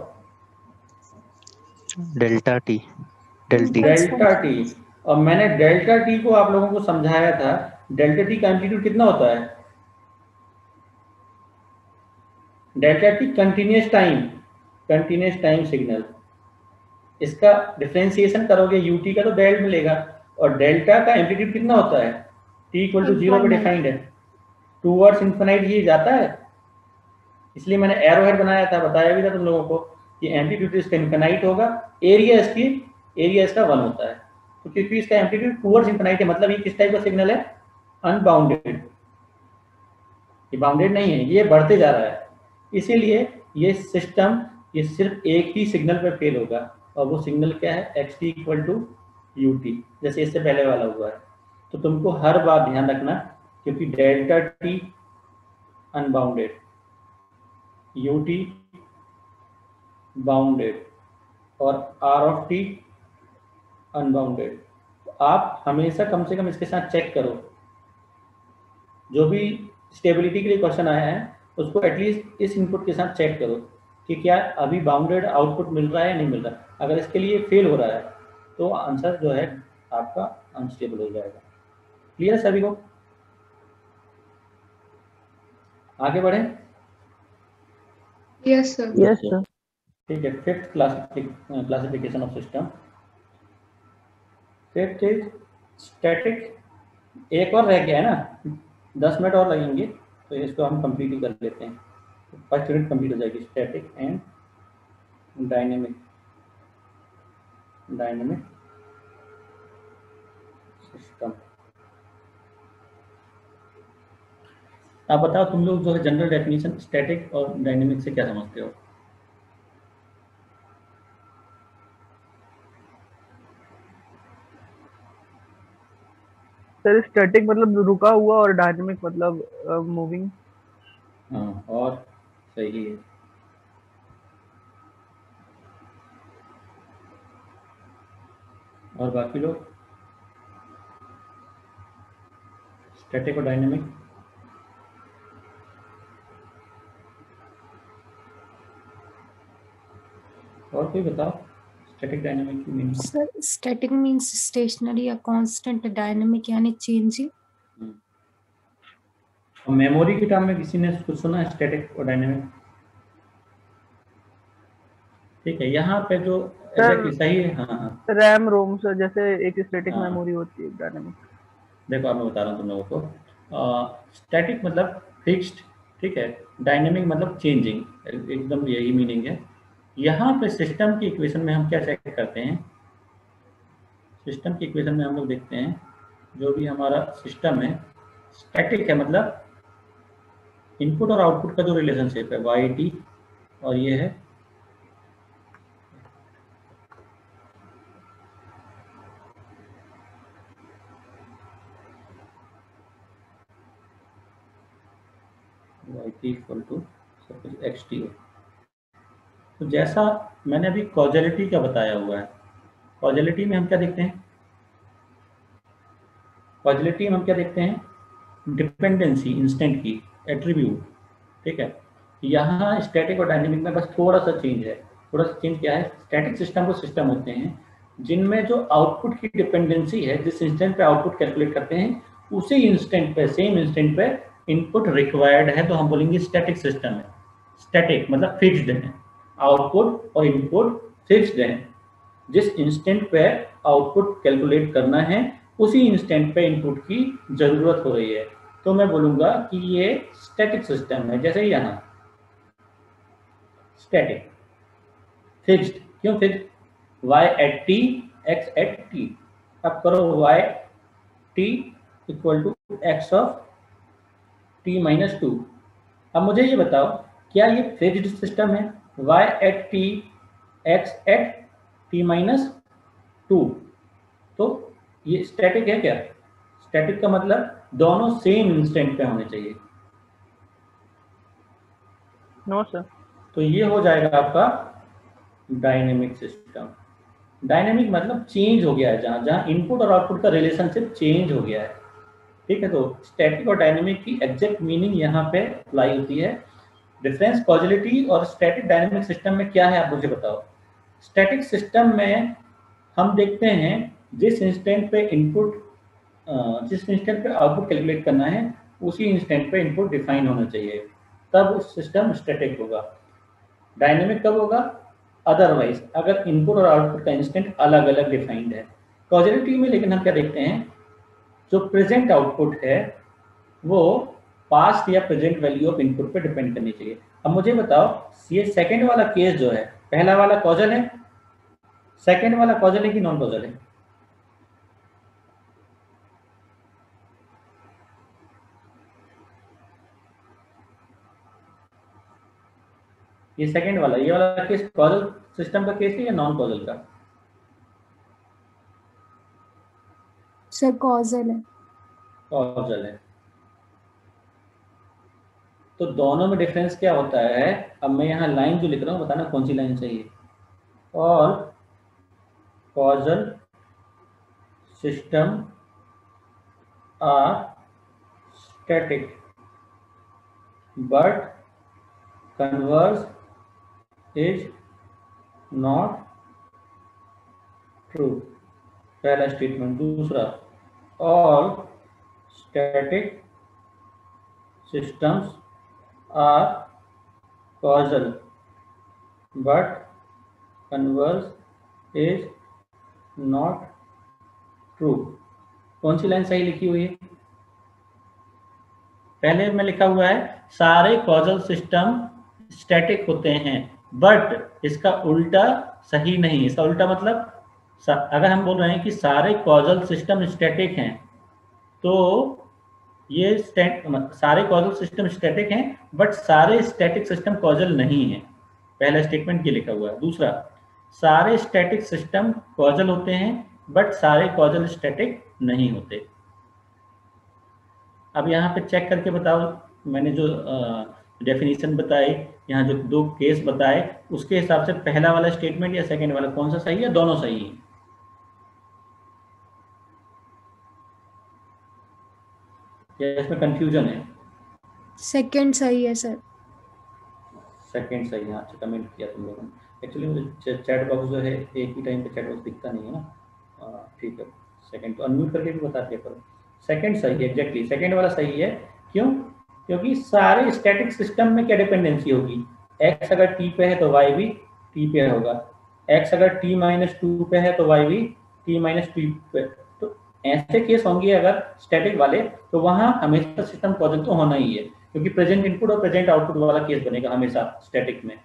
Delta T. और मैंने डेल्टा टी को आप लोगों को समझाया था, डेल्टा टी का एम्पलीट्यूड कितना होता है? Delta T continuous time signal. इसका डिफरेंशिएशन करोगे ut का तो डेल्ट मिलेगा, और डेल्टा का एम्पलीट्यूड कितना होता है? t इक्वल टू 0 पे डिफाइंड है, टूवर्ड्स इन्फिनाइट ये जाता है। इसलिए मैंने एरो हेड बनाया था, बताया भी था तुम लोगों को कि एम्पलीट्यूड इसका इन्फिनाइट होगा, एरिया इसका 1 होता है। तो क्योंकि इसका एम्पलीट्यूड टूवर्ड्स इन्फिनाइट है, मतलब ये किस टाइप का सिग्नल है? अनबाउंडेड। ये बाउंडेड नहीं है, ये बढ़ते जा रहा है। इसीलिए ये सिस्टम ये सिर्फ एक ही सिग्नल पे फेल होगा, और वो सिग्नल क्या है? xt इक्वल टू ut, जैसे इससे पहले वाला हुआ है। तो तुमको हर बार ध्यान रखना, क्योंकि delta t unbounded, ut bounded और r ऑफ t अनबाउंडेड। आप हमेशा कम से कम इसके साथ चेक करो, जो भी स्टेबिलिटी के लिए क्वेश्चन आया है उसको एटलीस्ट इस इनपुट के साथ चेक करो कि क्या अभी बाउंडेड आउटपुट मिल रहा है या नहीं मिल रहा। अगर इसके लिए फेल हो रहा है तो आंसर जो है आपका अनस्टेबल हो जाएगा। क्लियर है सभी को? आगे बढ़े? Yes sir. ठीक है, 5th classification of system. 5th is static. एक और रह गया है ना, 10 मिनट और लगेंगे, तो इसको हम कंप्लीट ही कर लेते हैं। 5 मिनट कंप्लीट हो जाएगी। Static and dynamic system. आप बताओ, तुम लोग जो है जनरल डेफिनेशन स्टैटिक और डायनेमिक से क्या समझते हो? सर स्टैटिक मतलब रुका हुआ और डायनेमिक मतलब मूविंग। हाँ, और सही है। और बाकी लोग स्टैटिक और डायनेमिक? और कोई बताओ स्टैटिक डायनेमिक की meaning? Sir static means stationary या कांस्टेंट, डायनेमिक यानी चेंजिंग। और मेमोरी के टर्म में किसी ने कुछ सुना है स्टैटिक और डायनेमिक? ठीक है, यहाँ पे जो सही है। हाँ, रैम रोम सर, जैसे एक स्टैटिक मेमोरी होती है, डायनेमिक। देखो अब मैं बता रहा हूँ तुम लोगों को। स्टैटिक मतलब फिक्स्ड, ठीक है। डायनेमिक मतलब चेंजिंग, एकदम यही मीनिंग है। यहाँ पे सिस्टम की इक्वेशन में हम क्या चेक करते हैं? सिस्टम की इक्वेशन में हम लोग देखते हैं जो भी हमारा सिस्टम है स्टैटिक है, मतलब इनपुट और आउटपुट का जो रिलेशनशिप है वाई टी, और ये है y t equal to x t. तो जैसा मैंने अभी कॉजलिटी का बताया हुआ है, कॉजलिटी में हम क्या देखते हैं, कॉजलिटी में हम क्या देखते हैं, डिपेंडेंसी इंस्टेंट की, एट्रीब्यूट, ठीक है। यहाँ स्टैटिक और डायनेमिक में बस थोड़ा सा चेंज है। थोड़ा सा चेंज क्या है, स्टैटिक सिस्टम वो सिस्टम होते हैं जिनमें जो आउटपुट की डिपेंडेंसी है, जिस इंस्टेंट पे आउटपुट कैलकुलेट करते हैं उसी इंस्टेंट पे, सेम इंस्टेंट पे इनपुट रिक्वायर्ड है, तो हम बोलेंगे स्टैटिक सिस्टम है। स्टैटिक मतलब फिक्स्ड है, आउटपुट और इनपुट फिक्स्ड है। जिस इंस्टेंट पे आउटपुट कैलकुलेट करना है उसी इंस्टेंट पे इनपुट की जरूरत हो रही है, तो मैं बोलूंगा कि ये स्टैटिक सिस्टम है। जैसे यहाँ स्टैटिक, फिक्स्ड, क्यों fixed, y at t x at t. अब करो y t equal to x of t minus two. अब मुझे ये बताओ क्या ये फिक्स्ड सिस्टम है, y at t x at t minus two, तो ये स्टैटिक है क्या? स्टैटिक का मतलब दोनों सेम इंस्टेंट पे होने चाहिए। No sir. तो ये हो जाएगा आपका डायनेमिक सिस्टम। डायनेमिक मतलब चेंज हो गया है, जहाँ जहाँ इनपुट और आउटपुट का रिलेशनशिप चेंज हो गया है, ठीक है। तो स्टैटिक और डायनेमिक की एग्जैक्ट मीनिंग यहाँ पे अप्लाई होती है। डिफरेंस कॉजलिटी और स्टैटिक डायनेमिक सिस्टम में क्या है आप मुझे बताओ। स्टैटिक सिस्टम में हम देखते हैं जिस इंस्टेंट पे इनपुट, जिस इंस्टेंट पे आउटपुट कैलकुलेट करना है उसी इंस्टेंट पे इनपुट डिफाइन होना चाहिए, तब सिस्टम स्टैटिक होगा। डायनेमिक कब होगा? अदरवाइज, अगर इनपुट और आउटपुट का इंस्टेंट अलग अलग डिफाइंड है। कॉजलिटी में लेकिन हम क्या देखते हैं, जो प्रेजेंट आउटपुट है वो पास्ट या प्रेजेंट वैल्यू ऑफ इनपुट पे डिपेंड करनी चाहिए। अब मुझे बताओ ये सेकंड वाला केस जो है, पहला वाला कॉजल है, सेकंड वाला कॉजल है कि नॉन कॉजल है? ये सेकंड वाला, ये वाला केस कॉजल सिस्टम का केस है या नॉन कॉजल का? सर कॉजल है। कॉजल है। तो दोनों में डिफरेंस क्या होता है? अब मैं यहाँ लाइन जो लिख रहा हूँ बताना कौन सी लाइन सही है। और causal system are static but converse is not true, पहला स्टेटमेंट। दूसरा, all static systems are causal but converse is not true। कौन सी लाइन सही लिखी हुई है? पहले में लिखा हुआ है सारे कॉजल सिस्टम स्टैटिक होते हैं, बट इसका उल्टा सही नहीं। इसका उल्टा मतलब अगर हम बोल रहे हैं कि सारे कॉजल सिस्टम स्टैटिक हैं तो ये सारे कॉजल सिस्टम स्टैटिक हैं बट सारे स्टैटिक सिस्टम कॉजल नहीं है। पहला स्टेटमेंट ये लिखा हुआ है। दूसरा, सारे स्टैटिक सिस्टम कॉजल होते हैं बट सारे कॉजल स्टैटिक नहीं होते। अब यहाँ पे चेक करके बताओ, मैंने जो डेफिनेशन बताई, यहाँ जो दो केस बताए, उसके हिसाब से पहला वाला स्टेटमेंट या सेकंड वाला कौन सा सही है? दोनों सही है। या इसमें कंफ्यूजन है? सेकंड सही है सर। सेकंड सही है। अच्छा कमेंट किया तुम लोगों ने। एक्चुअली मुझे चैट बॉक्स जो है एक ही टाइम पे चैट बॉक्स दिखता नहीं है ना। ठीक है, सेकंड तो अनम्यूट करके भी बता दिया करो। सेकंड सही है, एग्जैक्टली सेकंड वाला सही है। क्यों? क्योंकि सारे स्टैटिक सिस्टम में क्या डिपेंडेंसी होगी? एक्स अगर टी पे है तो वाई भी टी पे होगा, एक्स अगर टी माइनस टू पे है तो वाई भी टी माइनस टू पे। तो ऐसे केस होंगे अगर स्टैटिक वाले, तो वहाँ हमेशा सिस्टम कॉजल तो होना ही है, क्योंकि प्रेजेंट इनपुट और प्रेजेंट आउटपुट वाला केस बनेगा हमेशा स्टैटिक में।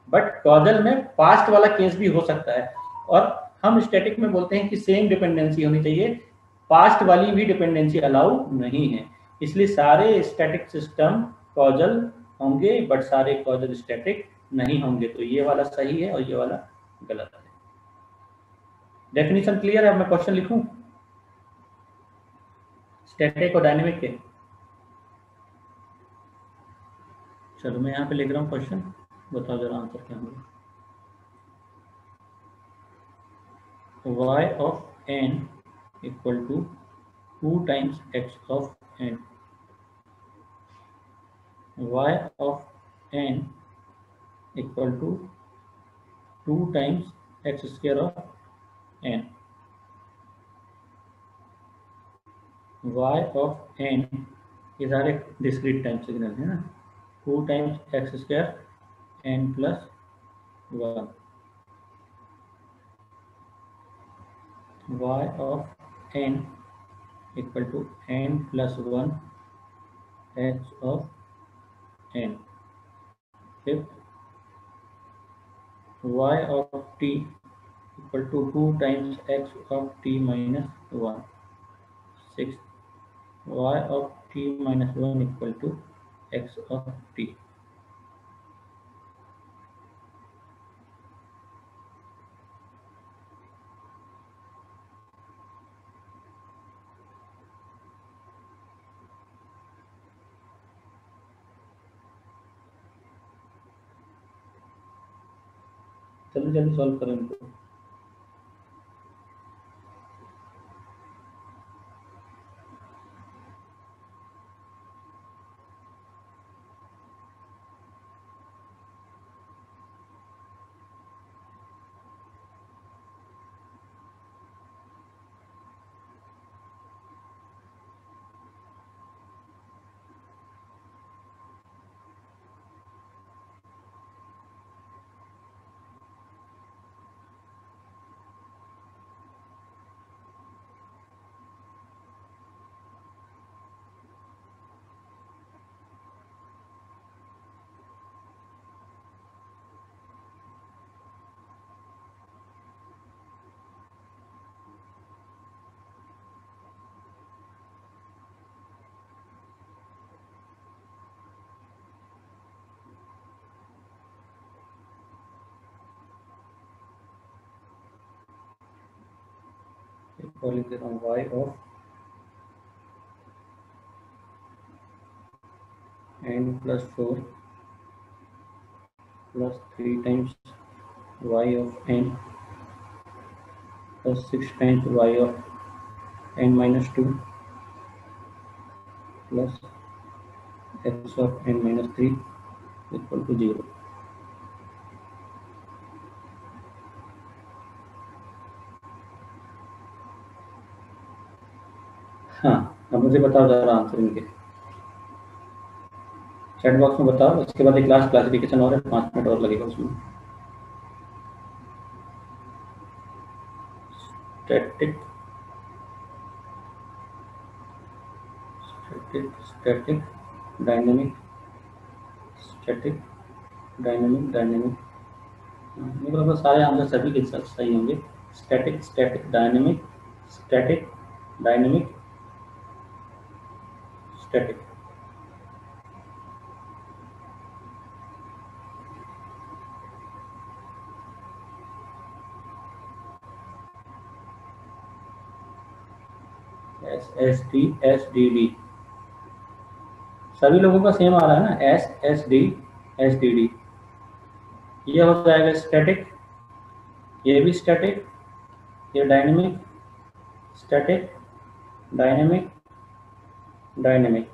बट कॉजल में पास्ट वाला केस भी हो सकता है, और हम स्टैटिक में बोलते हैं कि सेम डिपेंडेंसी होनी चाहिए, पास्ट वाली भी डिपेंडेंसी अलाउ नहीं है। इसलिए सारे स्टैटिक सिस्टम कॉजल होंगे बट सारे कॉजल स्टैटिक नहीं होंगे। तो ये वाला सही है और ये वाला गलत है। डेफिनेशन क्लियर है? अब मैं क्वेश्चन लिखूं स्टैटिक और डायनेमिक के। चलो मैं यहाँ पे लिख रहा हूँ क्वेश्चन, बताओ जरा आंसर क्या होगा। y of n equal to 2 times x of n। y of n equal to 2 times x square of n। y of n ये सारे डिस्क्रीट टाइम सिग्नल है ना। 2 times x square n plus 1। y of n equal to n plus 1 x of n। Fifth, y of t equal to 2 times x of t minus 1। Sixth, y of t minus 1 equal to x of t। जल्दी जल्दी solve करें इनको। लिख देता हूँ y of n plus 4 plus 3 times y of n plus 6 times y of n minus 2 plus x of n minus 3 equal to 0। हाँ, अब मुझे बताओ जरा आंसर इनके चैट बॉक्स में बताओ। उसके बाद एक लास्ट क्लासिफिकेशन और है, 5 मिनट और लगेगा उसमें। Static static dynamic static dynamic dynamic. मतलब सारे आंसर सभी के साथ सही होंगे। Static static dynamic static dynamic static. SSD सभी लोगों का सेम आ रहा है ना। SSD ये हो जाएगा स्टैटिक, ये भी स्टैटिक, ये डायनेमिक स्टैटिक डायनेमिक डायनेमिक।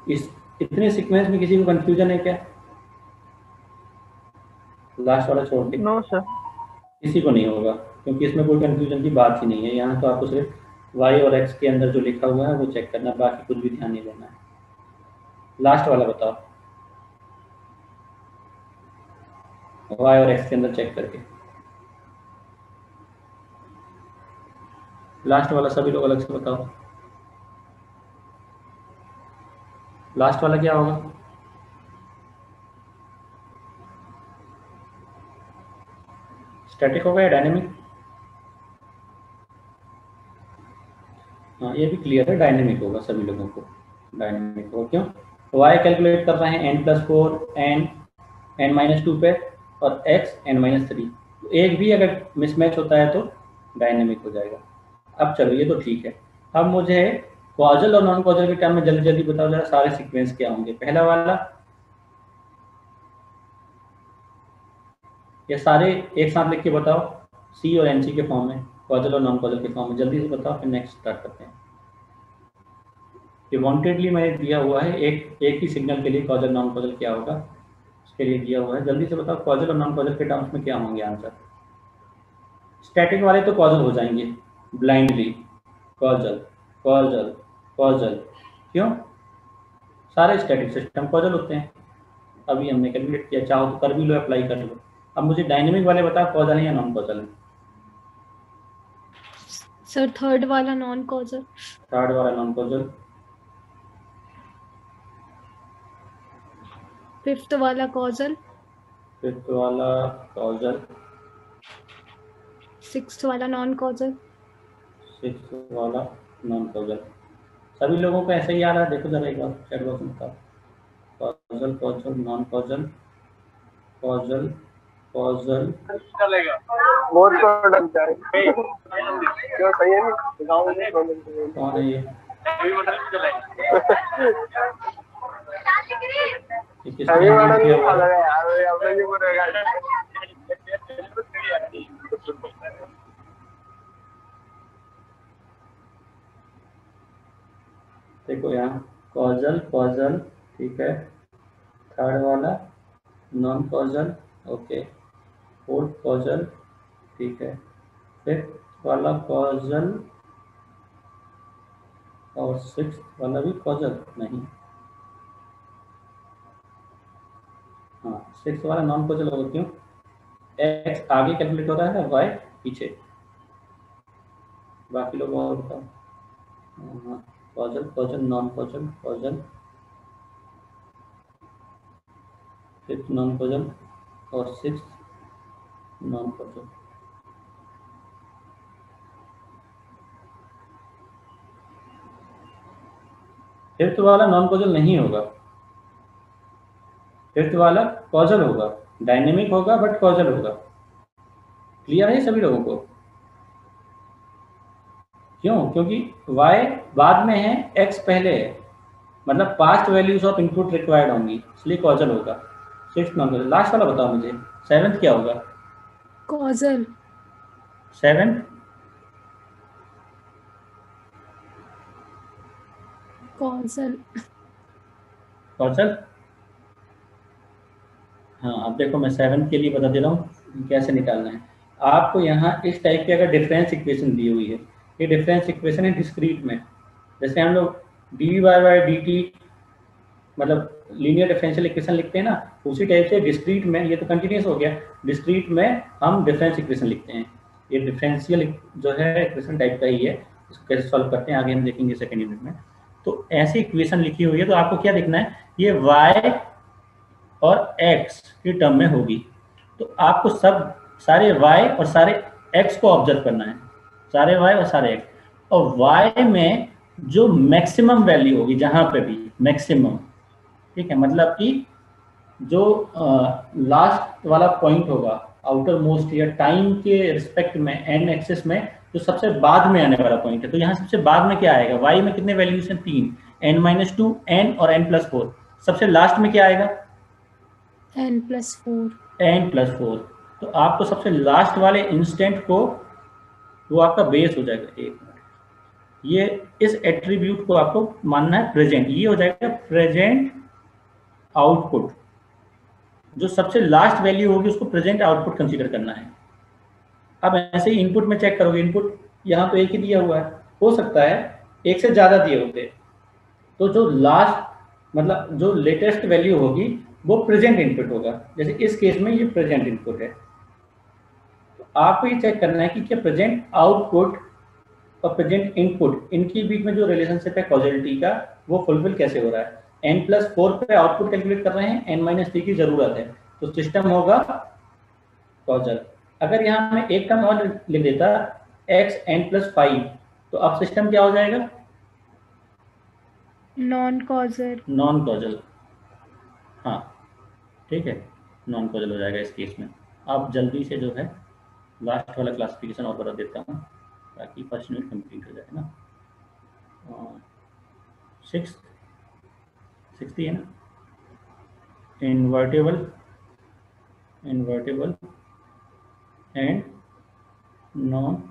इस इतने सीक्वेंस में किसी को कंफ्यूजन है क्या? लास्ट वाला छोड़ के। नो सर, किसी को नहीं होगा क्योंकि इसमें कोई कंफ्यूजन की बात ही नहीं है। यहाँ तो आपको सिर्फ y और x के अंदर जो लिखा हुआ है वो चेक करना, बाकी कुछ भी ध्यान नहीं देना है। लास्ट वाला बताओ, y और x के अंदर चेक करके। लास्ट वाला सभी लोग अलग से बताओ, लास्ट वाला क्या होगा? स्टैटिक होगा या डायनेमिक? हाँ, ये भी क्लियर है, डायनेमिक होगा सभी लोगों को। डायनेमिक होगा। क्यों? y कैलकुलेट कर रहे हैं n+4 n-2 पे और x n-3। तो एक भी अगर मिसमैच होता है तो डायनेमिक हो जाएगा। अब चलो ये तो ठीक है। अब मुझे कॉजल और नॉन कॉजल के टर्म में जल्दी जल्दी बताओ जरा सारे सीक्वेंस क्या होंगे। पहला वाला, ये सारे एक साथ लिख के बताओ, सी और एनसी के फॉर्म में, कॉजल और नॉन कॉजल के फॉर्म में, जल्दी से बताओ, फिर नेक्स्ट स्टार्ट करते हैं। ये वांटेडली मैंने दिया हुआ है, एक ही सिग्नल के लिए कॉजल नॉन कॉजल क्या होगा उसके लिए दिया हुआ है। जल्दी से बताओ कॉजल और नॉन कॉजल के टर्म्स में क्या होंगे आंसर। स्टैटिक वाले तो कॉजल हो जाएंगे ब्लाइंडली, कॉजल कॉजल कॉजल, क्यों? सारे स्टैटिक सिस्टम कॉजल होते हैं। अभी हमने कैलकुलेट किया, चाहो तो कर भी लो, अप्लाई कर लो। अब मुझे डायनेमिक वाले बताओ कॉजल है या नॉन कॉजल है। सर थर्ड वाला नॉन कॉजल। थर्ड वाला नॉन कॉजल। फिफ्थ वाला कॉजल। फिफ्थ वाला कॉजल। सिक्स्थ वाला नॉन कॉजल। सिक्स्थ वाला नॉन कॉजल। सभी लोगों को ऐसे ही आ रहा है? देखो जरा एक बार चैट बॉक्स में बताओ, causal causal non causal causal causal चलेगा बहुत प्रोडक्ट है क्यों सही है नहीं गांव में कौन है ये? अभी मॉडल नहीं खा लगा यार अपने भी बोलेगा। देखो यहाँ कॉजल कॉजल, ठीक है। थर्ड वाला non causal, okay. Fourth causal, ठीक है। फिफ्थ वाला कॉजल और सिक्स्थ वाला भी कॉजल नहीं, हाँ सिक्स्थ वाला नॉन कॉजल होगा। क्यों? एक्स आगे कैलकुलेट हो रहा है, वाई पीछे। बाकी लोग और बताओ। हाँ causal causal non causal causal, fifth non causal और सिक्स्थ नॉन कॉजल। फिफ्थ वाला नॉन कॉजल नहीं होगा, फिफ्थ वाला कॉजल होगा, डायनेमिक होगा बट कॉजल होगा। क्लियर है सभी लोगों को? क्यों? क्योंकि y बाद में है, x पहले है, मतलब past values of input required होंगी, इसलिए कॉजल होगा। Sixth non causal. लास्ट वाला बताओ मुझे, सेवेंथ क्या होगा? कॉजल। Seventh causal. कॉजल। हाँ अब देखो मैं सेवेंथ के लिए बता दे रहा हूँ कैसे निकालना है। आपको यहाँ इस टाइप की अगर डिफरेंस इक्वेशन दी हुई है, ये डिफरेंस इक्वेशन है डिस्क्रीट में, जैसे हम लोग d y by d t मतलब लीनियर डिफरेंशियल इक्वेशन लिखते हैं ना, उसी टाइप से डिस्क्रीट में, ये तो कंटिन्यूस हो गया, डिस्क्रीट में हम डिफरेंस इक्वेशन लिखते हैं। ये डिफरेंशियल जो है इक्वेशन टाइप का ही है, इसको कैसे सॉल्व करते हैं आगे हम देखेंगे सेकेंड यूनिट में। तो ऐसी इक्वेशन लिखी हुई है, तो आपको क्या देखना है, ये y और x की टर्म में होगी। तो आपको सब सारे y और सारे x को ऑब्जर्व करना है, सारे y और सारे x, और y में जो मैक्सिमम वैल्यू होगी, जहां पे भी मैक्सिमम, ठीक है, मतलब कि जो लास्ट वाला पॉइंट होगा आउटर मोस्ट या टाइम के रिस्पेक्ट में एन एक्सिस में, जो सबसे बाद में आने वाला पॉइंट है, तो यहाँ सबसे बाद में क्या आएगा, y में कितने वैल्यूज हैं, 3, n-2, n और n+4। सबसे लास्ट में क्या आएगा, n+4। n+4। तो आपको सबसे लास्ट वाले इंस्टेंट को, वो आपका बेस हो जाएगा। एक मिनट, ये इस एट्रीब्यूट को आपको मानना है प्रेजेंट, ये हो जाएगा प्रेजेंट आउटपुट। जो सबसे लास्ट वैल्यू होगी उसको प्रेजेंट आउटपुट कंसीडर करना है। अब ऐसे ही इनपुट में चेक करोगे, इनपुट यहाँ तो एक ही दिया हुआ है, हो सकता है एक से ज़्यादा दिए होते, तो जो लास्ट मतलब जो लेटेस्ट वैल्यू होगी वो प्रेजेंट इनपुट होगा। जैसे इस केस में ये प्रेजेंट इनपुट है, तो आपको ये चेक करना है कि क्या प्रेजेंट आउटपुट और प्रेजेंट इनपुट, इनके बीच में जो रिलेशनशिप है कॉजलिटी का, वो फुलफिल कैसे हो रहा है। n+4 पे आउटपुट कैलकुलेट कर रहे हैं, n-3 की जरूरत है, तो सिस्टम होगा कॉजल। अगर यहाँ मैं एक टर्म और लिख देता x n+5, तो अब सिस्टम क्या हो जाएगा, नॉन कॉजल। नॉन कॉजल, हाँ ठीक है, नॉन कॉजल हो जाएगा इस केस में। अब जल्दी से जो है लास्ट वाला क्लासिफिकेशन और बता देता हूँ ताकि फर्स्ट यूनिट कंप्लीट हो जाए ना। 60 है ना, invertible and non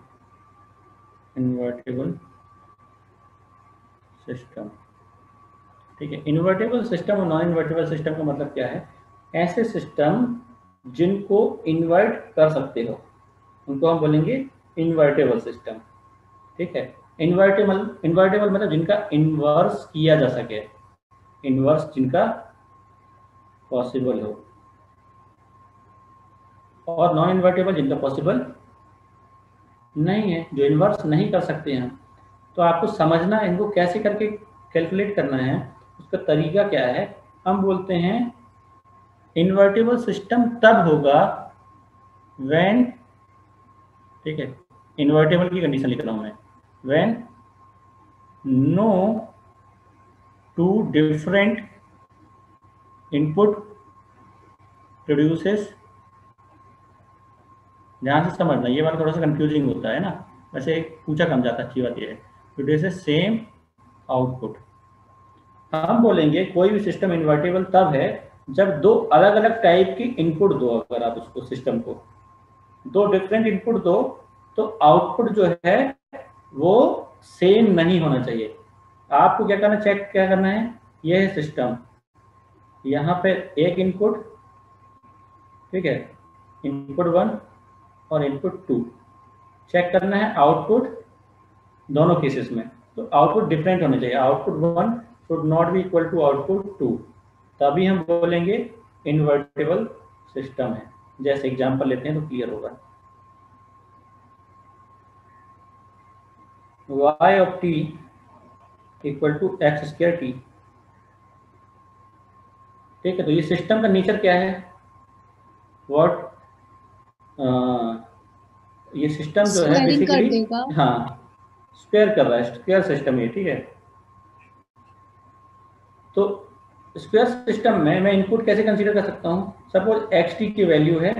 invertible system. ठीक है, इन्वर्टेबल सिस्टम और नॉन इन्वर्टेबल सिस्टम का मतलब क्या है? ऐसे सिस्टम जिनको इन्वर्ट कर सकते हो उनको हम बोलेंगे इन्वर्टेबल सिस्टम। ठीक है, इन्वर्टेबल मतलब जिनका इन्वर्स किया जा सके, इन्वर्स जिनका पॉसिबल हो, और नॉन इन्वर्टेबल जिनका पॉसिबल नहीं है, जो इन्वर्स नहीं कर सकते हैं। तो आपको समझना इनको कैसे करके कैलकुलेट करना है, उसका तरीका क्या है। हम बोलते हैं इन्वर्टेबल सिस्टम तब होगा व्हेन, ठीक है, इन्वर्टेबल की कंडीशन लिख रहा हूं मैं, when no two different input produces, ध्यान से समझना, ये वाला थोड़ा सा कंफ्यूजिंग होता है ना, वैसे पूछा कम जाता, अच्छी बात ये है, प्रोड्यूसेस सेम आउटपुट। हम बोलेंगे कोई भी सिस्टम इन्वर्टेबल तब है जब दो अलग अलग टाइप की इनपुट दो, अगर आप उसको सिस्टम को दो डिफरेंट इनपुट दो तो आउटपुट जो है वो सेम नहीं होना चाहिए। आपको क्या करना, चेक क्या करना है, ये है सिस्टम, यहाँ पे एक इनपुट, ठीक है, इनपुट 1 और इनपुट 2, चेक करना है आउटपुट दोनों केसेस में, तो आउटपुट डिफरेंट होने चाहिए, output 1 should not be equal to output 2, तभी हम बोलेंगे इन्वर्टेबल सिस्टम है। जैसे एग्जांपल लेते हैं तो क्लियर होगा। y of t equal to x square t. ठीक है, तो ये सिस्टम का नेचर क्या है, व्हाट, ये सिस्टम जो है बेसिकली, हाँ स्क्वायर कर रहा है, स्क्वायर सिस्टम ये, ठीक है। तो स्क्वायर सिस्टम में मैं इनपुट कैसे कंसीडर कर सकता हूँ, सपोज एक्स टी की वैल्यू है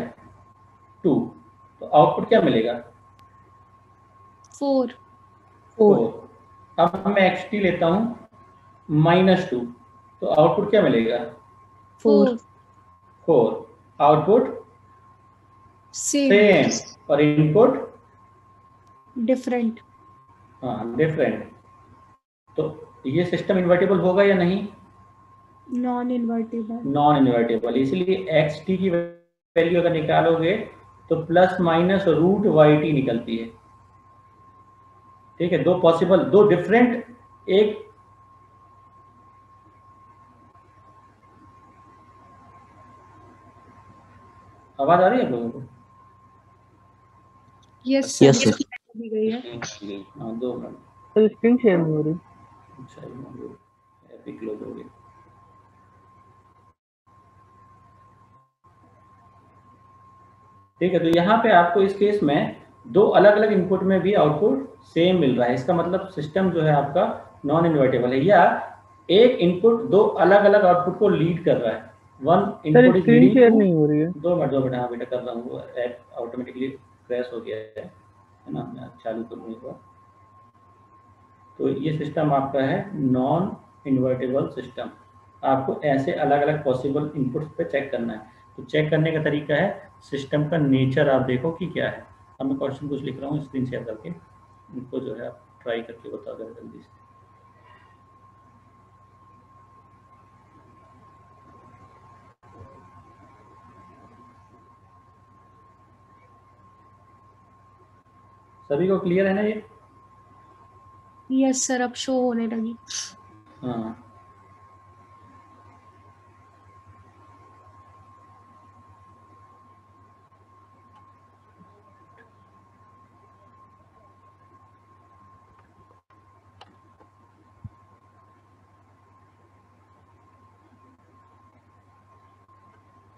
2, तो आउटपुट क्या मिलेगा, 4। अब मैं एक्स टी लेता हूँ -2, तो आउटपुट क्या मिलेगा, 4। आउटपुट सेम और इनपुट डिफरेंट। हाँ डिफरेंट। तो ये सिस्टम इन्वर्टेबल होगा या नहीं, नॉन इन्वर्टेबल। नॉन इन्वर्टेबल, इसलिए एक्स टी की वैल्यू अगर निकालोगे तो ±√YT निकलती है। ठीक है, दो पॉसिबल, दो डिफरेंट, एक आवाज आ रही है लोगों को? Yes yes sir, sir. दी गई है। हाँ 2 मिनट, तो स्क्रीन शेयर नहीं हो रही। अच्छा एपिक क्लोज हो गया। ठीक है, तो यहाँ पे आपको इस केस में दो अलग अलग इनपुट में भी आउटपुट सेम मिल रहा है, इसका मतलब सिस्टम जो है आपका नॉन इन्वर्टेबल है, या एक इनपुट दो अलग अलग आउटपुट को लीड कर रहा है, one input is screen share नहीं हो रही है। 2 मिनट, हाँ बेटा कर रहा हूँ, ऐप ऑटोमेटिकली क्रैश हो गया है ना, मैं चालू करूँ एक बार। तो ये सिस्टम आपका है नॉन इन्वर्टेबल सिस्टम, आपको ऐसे अलग अलग पॉसिबल इनपुट्स पे चेक करना है। तो चेक करने का तरीका है सिस्टम का नेचर आप देखो कि क्या है। अब मैं क्वेश्चन कुछ लिख रहा हूँ स्क्रीन शेयर करके, इनको जो है आप ट्राई करके बता दो जल्दी से। सभी को क्लियर है ना ये? यस सर, अब शो होने लगी। हाँ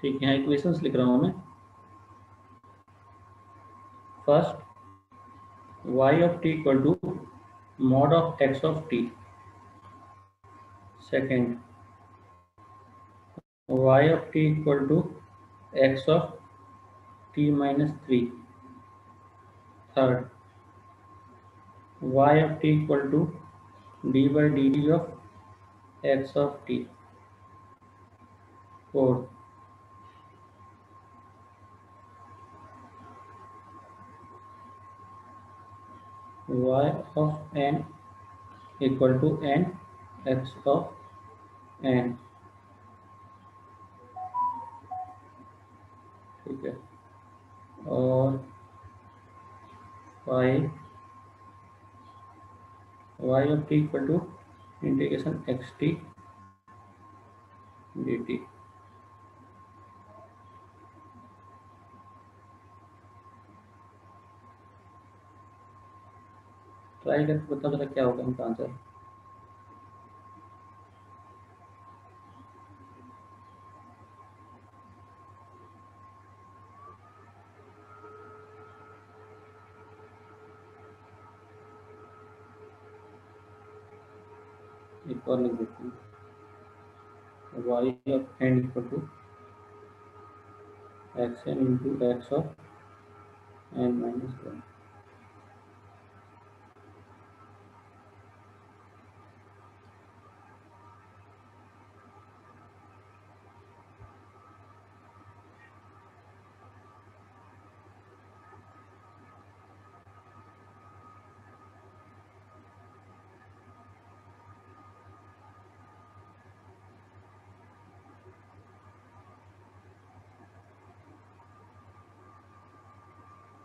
ठीक है, यहाँ इक्वेशंस लिख रहा हूँ मैं। First y of t equal to mod of x of t, second y of t equal to x of t minus 3. Third, y of t equal to d by dt of x of t. Fourth, y of n equal to n x of n. ठीक है, और y of t equal to integration xt dt. Try करके बताओ जरा क्या होगा इनका answer. एक और लिख देते हैं, y of n equal to xn into x of n minus 1.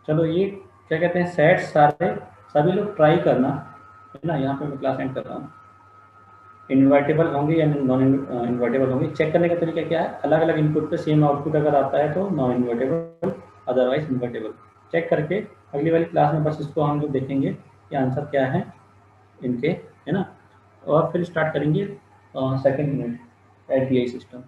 चलो ये क्या कहते हैं, सेट सारे सभी लोग ट्राई करना है ना। यहाँ पे मैं क्लास एंड कर रहा हूँ। इन्वर्टेबल होंगे या नॉन इन्वर्टेबल होंगे, चेक करने का तरीका क्या है, अलग अलग इनपुट पे सेम आउटपुट अगर आता है तो non invertible, otherwise invertible. Check करके अगली वाली क्लास में बस इसको हम लोग देखेंगे कि आंसर क्या है इनके, है ना। और फिर स्टार्ट करेंगे सेकेंड यूनिट एडीआई सिस्टम।